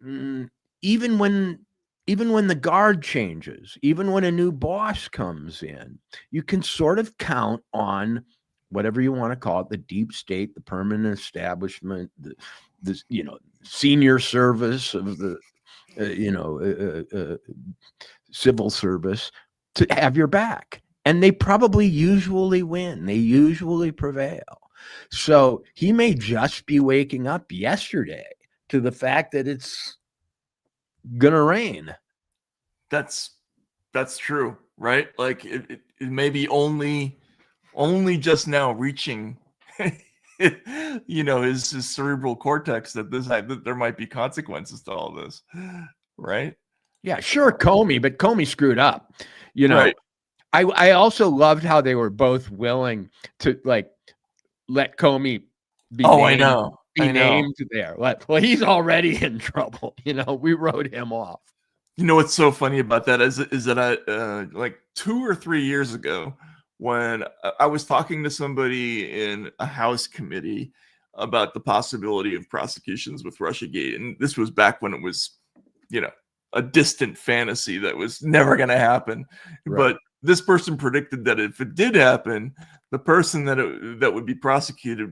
even when the guard changes, even when a new boss comes in, you can sort of count on whatever you want to call it, the deep state, the permanent establishment, the you know, senior service of the civil service, to have your back. And they probably usually win. They usually prevail. So he may just be waking up yesterday to the fact that it's gonna rain. That's true, right? Like it may be only just now reaching you know, his cerebral cortex that there might be consequences to all this, right? Yeah, sure, Comey, but Comey screwed up. You know, Right. I also loved how they were both willing to like let Comey be named there. Well, he's already in trouble. You know, we wrote him off. You know what's so funny about that is that I like 2 or 3 years ago, when I was talking to somebody in a House committee about the possibility of prosecutions with Russiagate, and this was back when it was, you know, a distant fantasy that was never going to happen. Right. But this person predicted that if it did happen, the person that would be prosecuted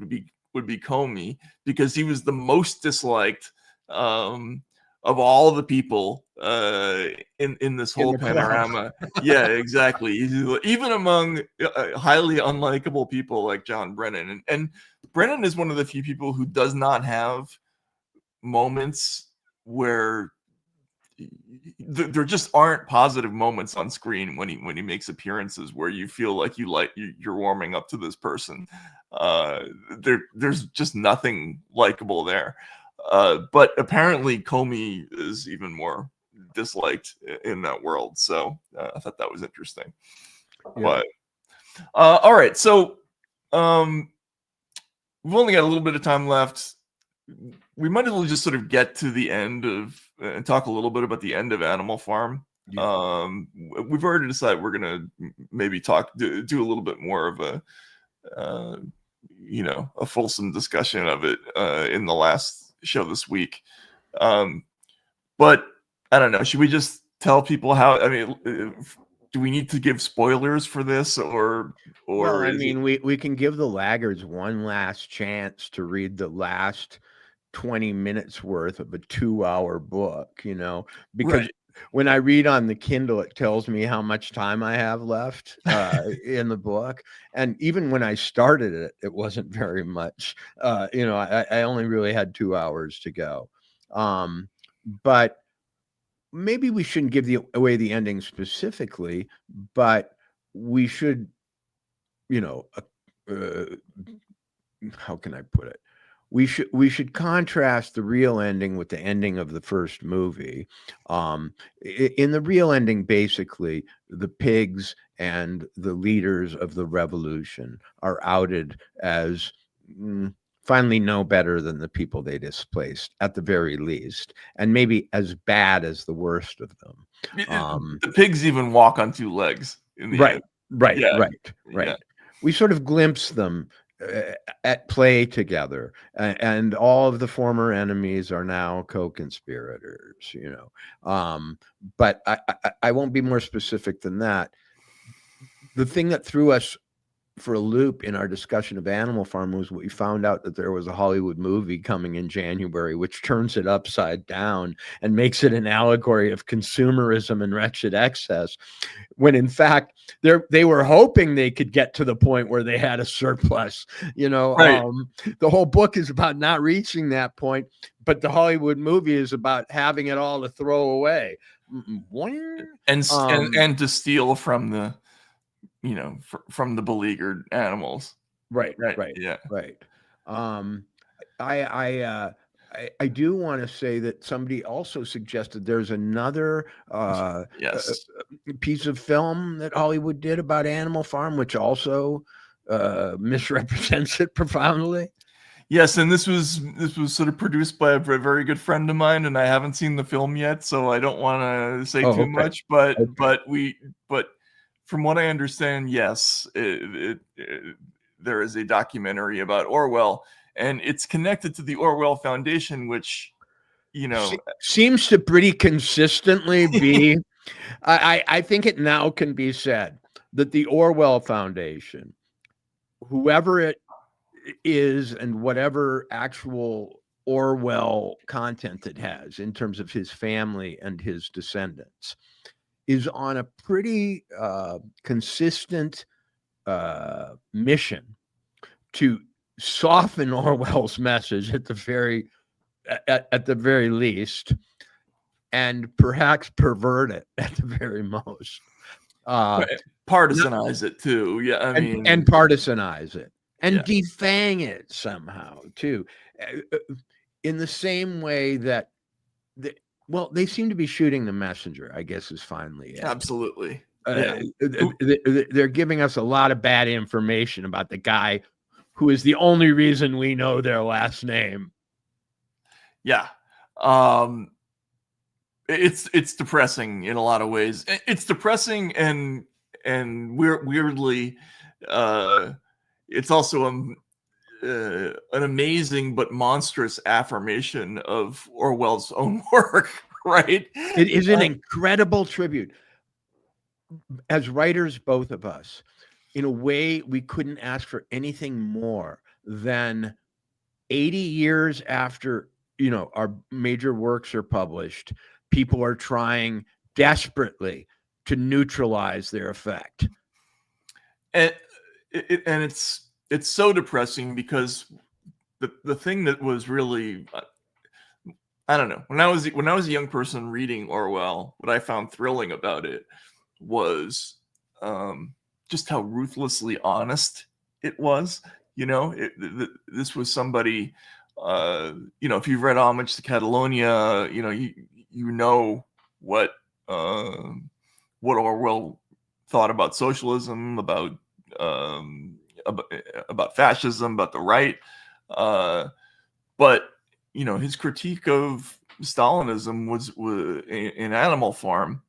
would be Comey, because he was the most disliked of all the people in this whole panorama. Yeah, exactly. Even among highly unlikable people like John Brennan. And Brennan is one of the few people who does not have moments where there just aren't positive moments on screen when he makes appearances where you feel like you're warming up to this person. There's just nothing likable there. But apparently Comey is even more disliked in that world. So I thought that was interesting. Yeah. But all right, so we've only got a little bit of time left. We might as well just sort of get to the end of and talk a little bit about the end of Animal Farm. Yeah. We've already decided we're gonna maybe do a little bit more of a a fulsome discussion of it in the last show this week. But I don't know, should we just tell people how? I mean, do we need to give spoilers for this, or well, I mean, we can give the laggards one last chance to read the last 20 minutes worth of a 2-hour book, you know, because when I read on the Kindle, it tells me how much time I have left in the book. And even when I started it, it wasn't very much. You know, I only really had 2 hours to go. But maybe we shouldn't give away the ending specifically, but we should, you know, how can I put it? We should contrast the real ending with the ending of the first movie. In the real ending, basically, the pigs and the leaders of the revolution are outed as finally no better than the people they displaced, at the very least, and maybe as bad as the worst of them. The pigs even walk on 2 legs. In the end. Right. Yeah. We sort of glimpse them at play together, and all of the former enemies are now co-conspirators, you know. But I won't be more specific than that. The thing that threw us for a loop in our discussion of Animal Farm was we found out that there was a Hollywood movie coming in January, which turns it upside down and makes it an allegory of consumerism and wretched excess, when in fact they were hoping they could get to the point where they had a surplus. Right. The whole book is about not reaching that point, but the Hollywood movie is about having it all to throw away. And to steal from the from the beleaguered animals. Right. Yeah. Right. I do want to say that somebody also suggested there's another Yes. piece of film that Hollywood did about Animal Farm, which also misrepresents it profoundly. Yes, and this was sort of produced by a very good friend of mine, and I haven't seen the film yet, so I don't want to say too much. But from what I understand, yes, there is a documentary about Orwell, and it's connected to the Orwell Foundation, which seems to pretty consistently be. I think it now can be said that the Orwell Foundation, whoever it is and whatever actual Orwell content it has in terms of his family and his descendants, is on a pretty consistent mission to soften Orwell's message at the very least, and perhaps pervert it at the very most. Partisanize it too. Yeah, I mean, and partisanize it. And defang it somehow too, in the same way that, they seem to be shooting the messenger, I guess, is finally it. Absolutely. They're giving us a lot of bad information about the guy who is the only reason we know their last name. Yeah. It's depressing in a lot of ways. It's depressing and weirdly, it's also an amazing but monstrous affirmation of Orwell's own work, right? It is an incredible tribute. As writers, both of us, in a way, we couldn't ask for anything more than 80 years after, our major works are published, people are trying desperately to neutralize their effect. And it's so depressing because the thing that was really, I don't know, when I was a young person reading Orwell, what I found thrilling about it was just how ruthlessly honest it was. This was somebody, if you've read Homage to Catalonia, you know what Orwell thought about socialism, about fascism, about the right, but his critique of Stalinism was in Animal Farm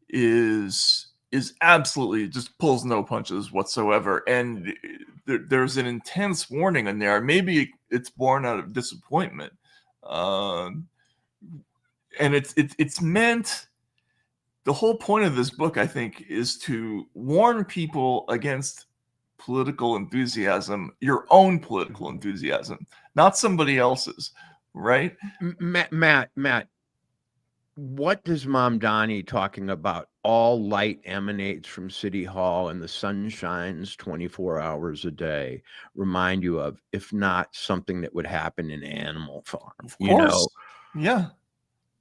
is absolutely just pulls no punches whatsoever, and there's an intense warning in there. Maybe it's born out of disappointment, and it's meant. The whole point of this book, I think, is to warn people against political enthusiasm, your own political enthusiasm, not somebody else's, right? Matt, what does Mamdani talking about all light emanates from City Hall and the sun shines 24 hours a day remind you of, if not something that would happen in Animal Farm? Of course. Yeah.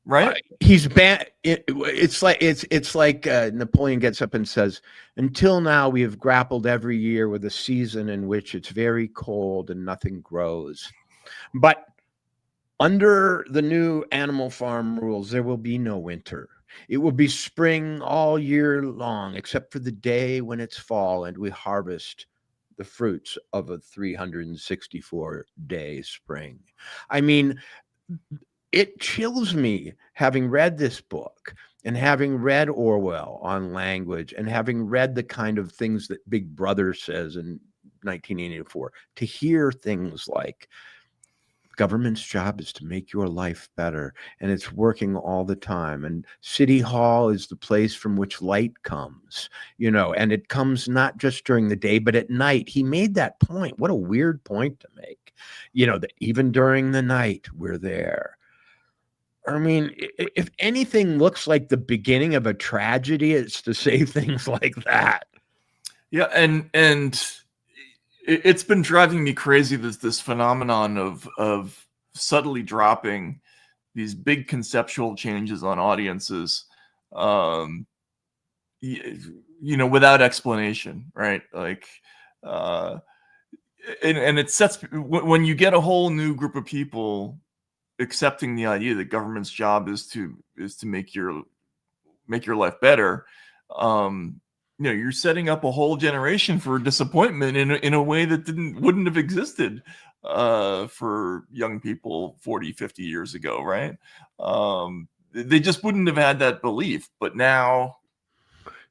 Right. He's bad. It's like Napoleon gets up and says, "Until now, we have grappled every year with a season in which it's very cold and nothing grows. But under the new Animal Farm rules, there will be no winter. It will be spring all year long, except for the day when it's fall and we harvest the fruits of a 364-day spring." I mean, it chills me, having read this book and having read Orwell on language and having read the kind of things that Big Brother says in 1984, to hear things like Government's job is to make your life better, and it's working all the time. And City Hall is the place from which light comes, and it comes not just during the day, but at night. He made that point. What a weird point to make, that even during the night, we're there. I mean, if anything looks like the beginning of a tragedy, it's to say things like that. Yeah, and it's been driving me crazy, this phenomenon of subtly dropping these big conceptual changes on audiences, without explanation, right? Like, and it sets, when you get a whole new group of people accepting the idea that government's job is to make your life better, you're setting up a whole generation for disappointment in a way that wouldn't have existed for young people 40, 50 years ago, right? They just wouldn't have had that belief. But now,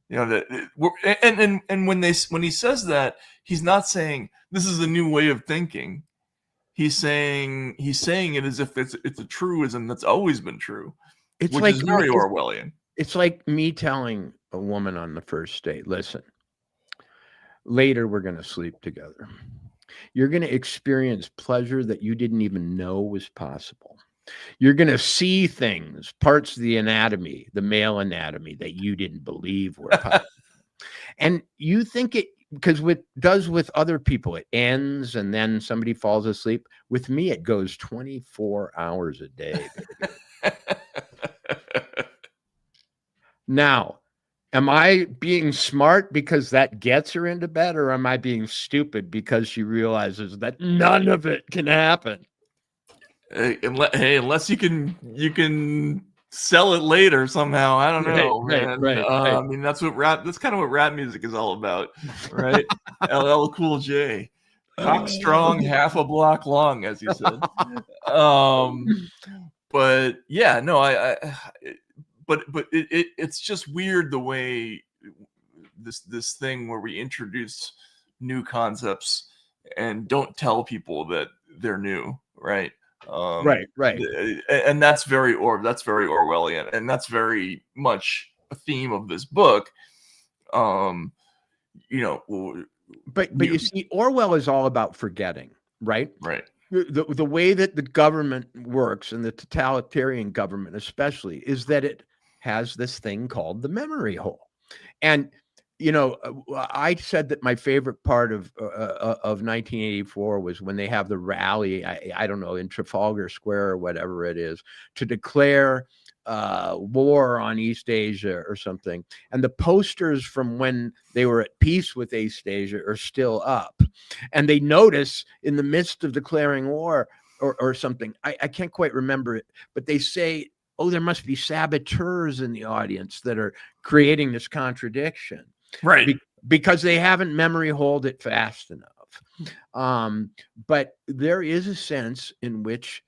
and when he says that, he's not saying this is a new way of thinking. He's saying it as if it's a truism that's always been true, which is very Orwellian. It's like me telling a woman on the first date, listen, later we're going to sleep together. You're going to experience pleasure that you didn't even know was possible. You're going to see things, parts of the anatomy, the male anatomy, that you didn't believe were possible. And you think it, because what it does with other people, it ends and then somebody falls asleep. With me, it goes 24 hours a day. Now, am I being smart because that gets her into bed, or am I being stupid because she realizes that none of it can happen? Hey, unless you can sell it later somehow. I don't know, man. Right. I mean, that's kind of what rap music is all about, right? LL Cool J, cock strong, half a block long, as he said. But yeah, no, But it's just weird the way this thing where we introduce new concepts and don't tell people that they're new, right? Right. And that's very Orwellian, and that's very much a theme of this book. But you see, Orwell is all about forgetting, right? Right. The way that the government works, and the totalitarian government especially, is that it has this thing called the memory hole. And I said that my favorite part of 1984 was when they have the rally, I don't know, in Trafalgar Square or whatever it is, to declare war on East Asia or something. And the posters from when they were at peace with East Asia are still up. And they notice in the midst of declaring war or something, I can't quite remember it, but they say, oh, there must be saboteurs in the audience that are creating this contradiction. Right. Because they haven't memory holed it fast enough. But there is a sense in which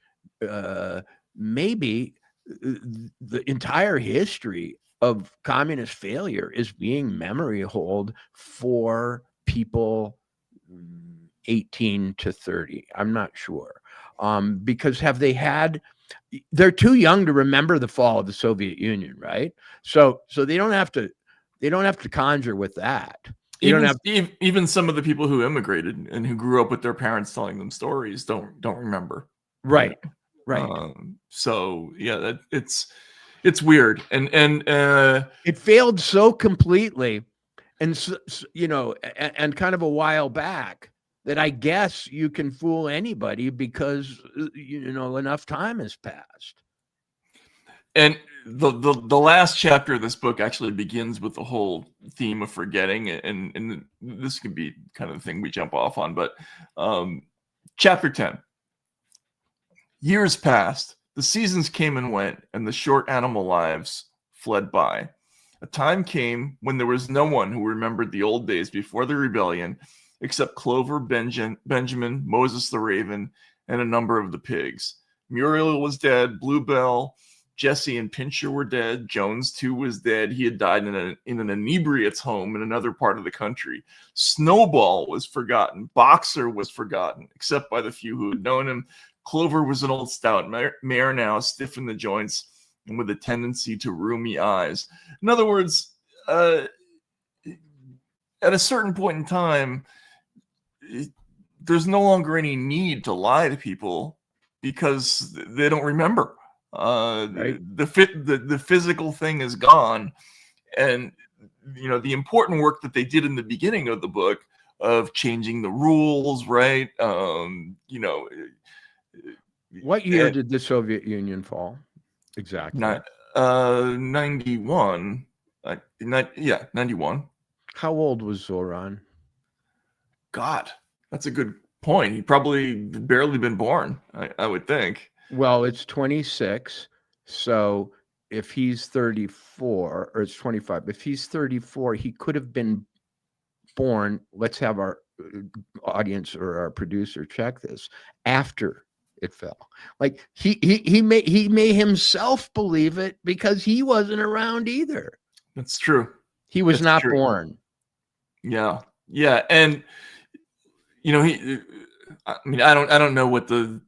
maybe the entire history of communist failure is being memory holed for people 18 to 30. I'm not sure. Because they're too young to remember the fall of the Soviet Union, right? So they don't have to conjure with that. Even some of the people who immigrated and who grew up with their parents telling them stories don't remember. Right. So yeah, it's weird, and it failed so completely, and and kind of a while back, that I guess you can fool anybody because enough time has passed. And the last chapter of this book actually begins with the whole theme of forgetting, and this can be kind of the thing we jump off on. But chapter 10. Years passed, the seasons came and went, and the short animal lives fled by. A time came when there was no one who remembered the old days before the rebellion, except Clover, Benjamin, Moses the Raven, and a number of the pigs. Muriel was dead, Bluebell, Jesse and Pincher were dead. Jones, too, was dead. He had died in an inebriate's home in another part of the country. Snowball was forgotten. Boxer was forgotten, except by the few who had known him. Clover was an old stout mare now, stiff in the joints and with a tendency to rheumy eyes. In other words, at a certain point in time, there's no longer any need to lie to people because they don't remember. Right. The physical thing is gone, and the important work that they did in the beginning of the book of changing the rules, right? What year did the Soviet Union fall? Exactly. 91. 91. How old was Zoran? God, that's a good point. He probably barely been born, I would think. Well, it's 26. So if he's 34, or it's 25, if he's 34, he could have been born. Let's have our audience or our producer check this after it fell. Like he may himself believe it because he wasn't around either. That's true. He was not born. Yeah. And I don't know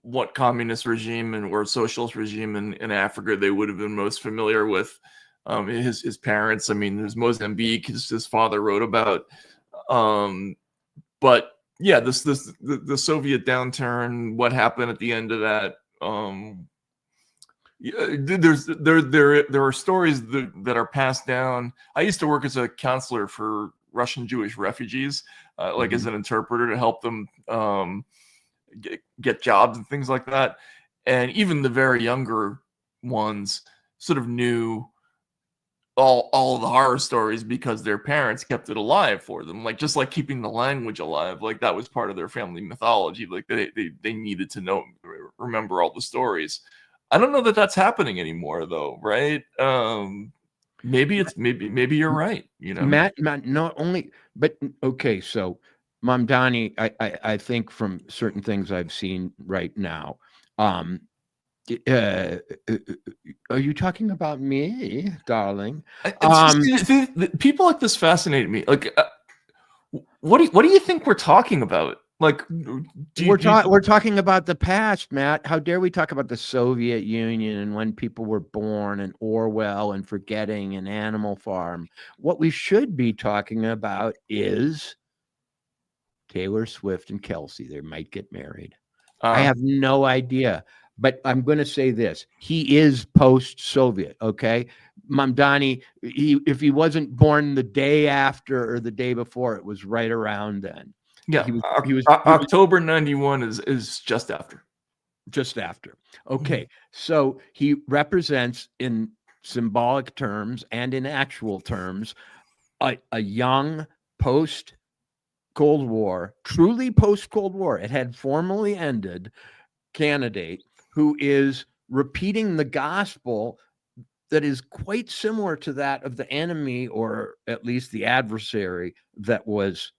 what communist regime or socialist regime in Africa they would have been most familiar with. His parents. I mean, there's Mozambique. His father wrote about. But yeah, the Soviet downturn. What happened at the end of that? There are stories that are passed down. I used to work as a counselor for Russian Jewish refugees, like as an interpreter to help them get jobs and things like that. And even the very younger ones sort of knew all the horror stories because their parents kept it alive for them, just like keeping the language alive. Like that was part of their family mythology. Like they needed to remember all the stories. I don't know that that's happening anymore, though, right? Maybe you're right. Matt, not only, but okay. So, Mamdani, I think from certain things I've seen right now, are you talking about me, darling? People like this fascinate me. Like, what do you think we're talking about? Like, we're talking about the past, Matt. How dare we talk about the Soviet Union and when people were born and Orwell and forgetting an Animal Farm? What we should be talking about is Taylor Swift and Kelsey. They might get married. I have no idea, but I'm going to say this. He is post-Soviet, okay? Mamdani, if he wasn't born the day after or the day before, it was right around then. Yeah, he was October 91 is just after. Just after. Okay, so he represents in symbolic terms and in actual terms a young post-Cold War, truly post-Cold War, it had formally ended, candidate who is repeating the gospel that is quite similar to that of the enemy, or at least the adversary that was,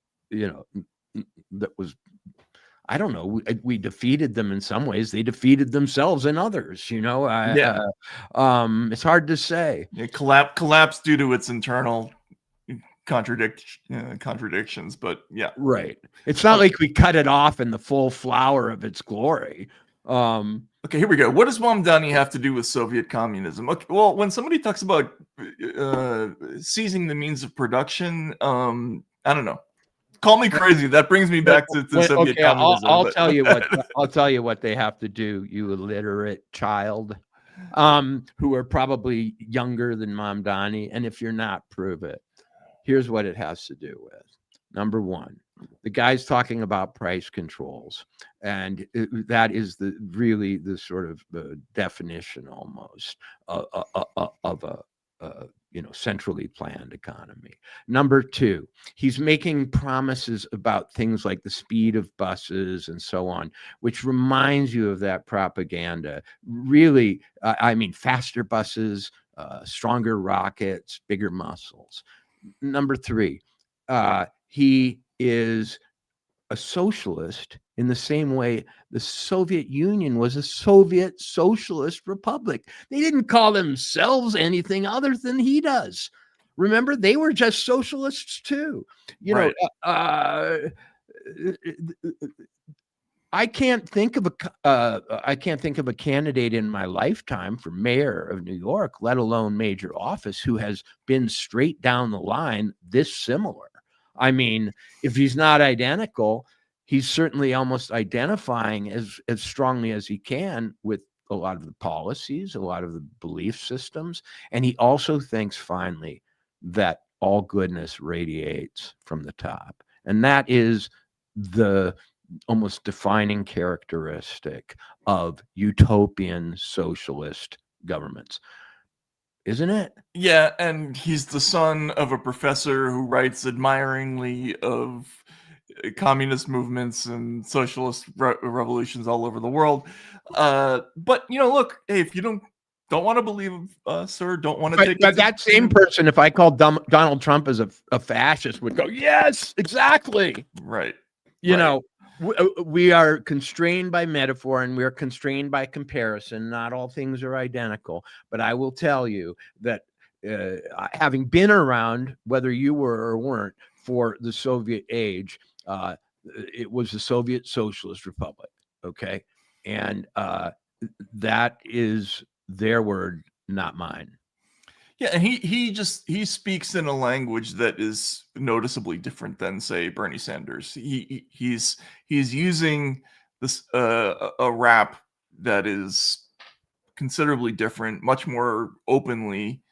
I don't know, we defeated them in some ways. They defeated themselves in others, it's hard to say. It collapsed due to its internal contradictions, but yeah. Right. It's not like we cut it off in the full flower of its glory. Okay, here we go. What does Mamdani have to do with Soviet communism? Okay, well, when somebody talks about seizing the means of production, I don't know. Call me crazy. That brings me back to Soviet communism. I'll tell you what. I'll tell you what they have to do. You illiterate child, who are probably younger than Mamdani, and if you're not, prove it. Here's what it has to do with. Number one, the guy's talking about price controls, and that is really the sort of definition almost of a centrally planned economy. Number two, he's making promises about things like the speed of buses and so on, which reminds you of that propaganda. Really, faster buses, stronger rockets, bigger muscles. Number three, he is a socialist in the same way the Soviet Union was a Soviet socialist republic. They didn't call themselves anything other than he does. Remember, they were just socialists too. I can't think of a candidate in my lifetime for mayor of New York, let alone major office, who has been straight down the line this similar. I mean, if he's not identical, he's certainly almost identifying as strongly as he can with a lot of the policies, a lot of the belief systems, and he also thinks finally that all goodness radiates from the top, and that is the almost defining characteristic of utopian socialist governments, isn't it? Yeah, and he's the son of a professor who writes admiringly of communist movements and socialist revolutions all over the world. But look, hey, if you don't want to believe us or don't want to take but that same person, if I called Donald Trump as a fascist, would go, yes, exactly. Right. You know, we are constrained by metaphor and we are constrained by comparison. Not all things are identical, but I will tell you that having been around, whether you were or weren't, for the Soviet age, it was the Soviet Socialist Republic. Okay. And that is their word, not mine. Yeah, and he speaks in a language that is noticeably different than, say, Bernie Sanders. He's using this a rap that is considerably different, much more openly,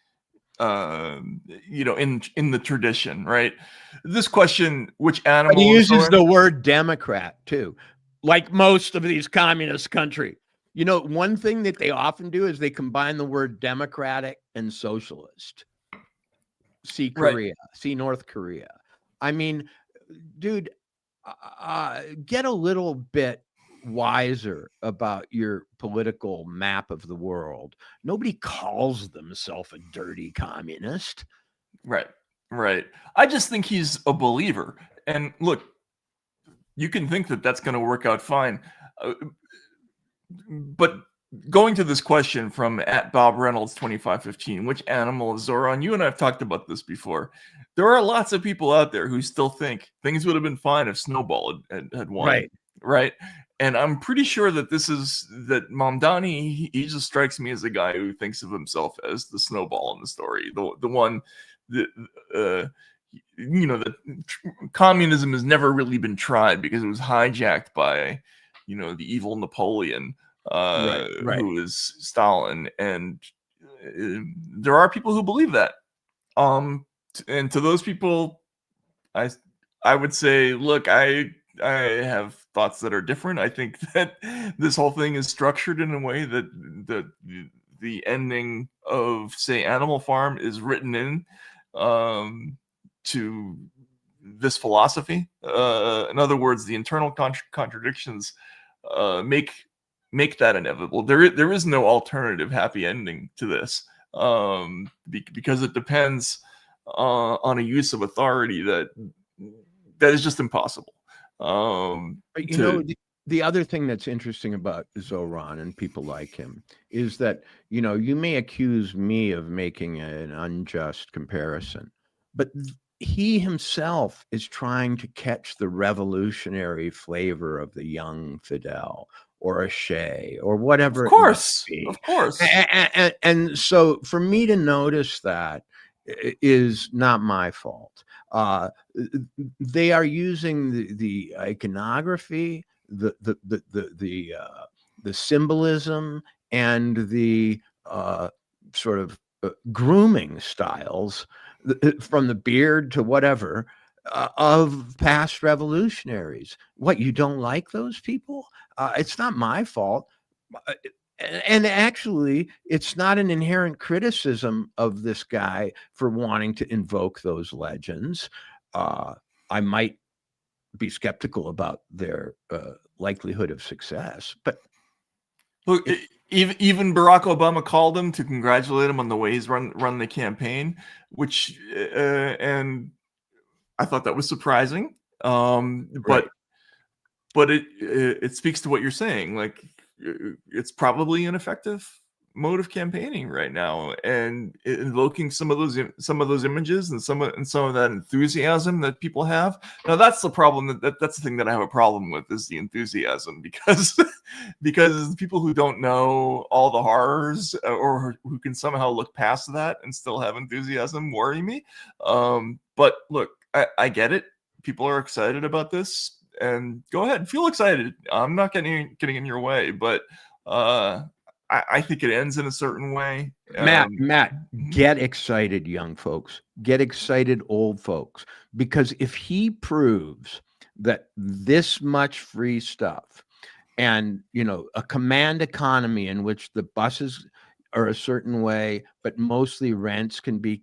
in the tradition, right? This question, which animal? But he uses the word Democrat too, like most of these communist countries. You know, one thing that they often do is they combine the word democratic and socialist. See Korea, see North Korea. I mean, dude, get a little bit wiser about your political map of the world. Nobody calls themselves a dirty communist. Right. I just think he's a believer. And look, you can think that that's going to work out fine. But going to this question from @BobReynolds2515, which animal is Zoran? You and I have talked about this before. There are lots of people out there who still think things would have been fine if Snowball had won. Right. And I'm pretty sure that that Mamdani, he just strikes me as a guy who thinks of himself as the Snowball in the story, the one that that communism has never really been tried because it was hijacked by the evil Napoleon, who is Stalin, and there are people who believe that. And to those people, I would say, look, I have thoughts that are different. I think that this whole thing is structured in a way that the ending of, say, Animal Farm is written in to this philosophy. In other words, the internal contradictions make that inevitable. There is no alternative happy ending to this, because it depends on a use of authority that is just impossible. But the other thing that's interesting about Zoran and people like him is that you may accuse me of making an unjust comparison, but he himself is trying to catch the revolutionary flavor of the young Fidel or a Che or whatever. Of course. And so for me to notice that is not my fault. They are using the iconography, the symbolism, and the sort of grooming styles, from the beard to whatever, of past revolutionaries. What, you don't like those people? It's not my fault. And actually, it's not an inherent criticism of this guy for wanting to invoke those legends. I might be skeptical about their likelihood of success, but look, even Barack Obama called him to congratulate him on the way he's run the campaign, which and I thought that was surprising. But it speaks to what you're saying. Like, it's probably ineffective. mode of campaigning right now, and invoking some of those images and some of that enthusiasm that people have. Now that's the problem. That's the thing that I have a problem with, is the enthusiasm, because because people who don't know all the horrors, or who can somehow look past that and still have enthusiasm, worry me. But look, I get it. People are excited about this, and go ahead, feel excited. I'm not getting in your way, but I think it ends in a certain way. Matt, get excited, young folks. Get excited, old folks. Because if he proves that this much free stuff, and, you know, a command economy in which the buses are a certain way, but mostly rents can be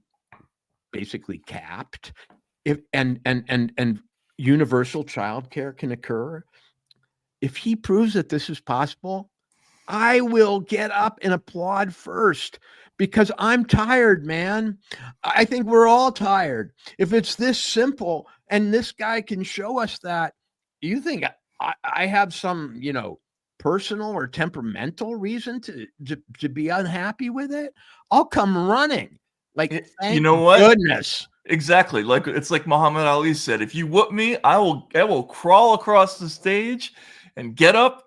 basically capped, and universal childcare can occur, if he proves that this is possible, I will get up and applaud first, because I'm tired, man. I think we're all tired. If it's this simple and this guy can show us that, you think I have some, you know, personal or temperamental reason to be unhappy with it? I'll come running. Like, thank you know what? Goodness. Exactly. Like, it's like Muhammad Ali said, if you whoop me, I will crawl across the stage and get up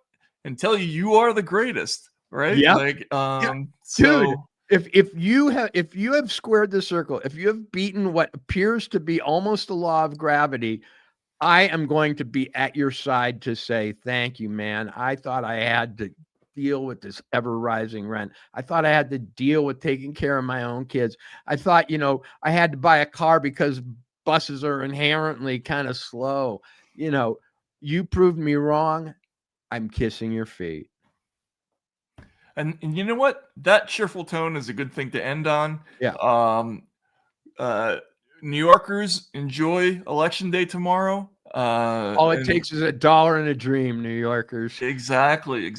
and tell you are the greatest, right? Yeah. Like, Dude, so if you have squared the circle, if you have beaten what appears to be almost a law of gravity, I am going to be at your side to say, thank you, man. I thought I had to deal with this ever rising rent. I thought I had to deal with taking care of my own kids. I thought, you know, I had to buy a car because buses are inherently kind of slow. You know, you proved me wrong. I'm kissing your feet. and you know what? That cheerful tone is a good thing to end on. Yeah. New Yorkers, enjoy Election Day tomorrow. All it takes is $1 and a dream, New Yorkers. Exactly.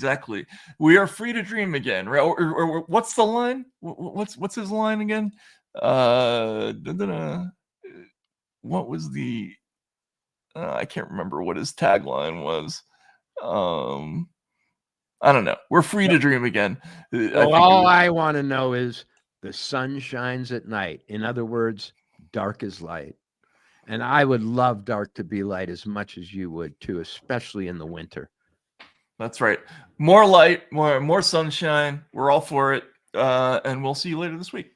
We are free to dream again, right? Or what's the line? What's his line again? What was the? I can't remember what his tagline was. I don't know. We're free to dream again. All I want to know is the sun shines at night. In other words, dark is light. And I would love dark to be light as much as you would too, especially in the winter. That's right. More light, more sunshine. We're all for it. And we'll see you later this week.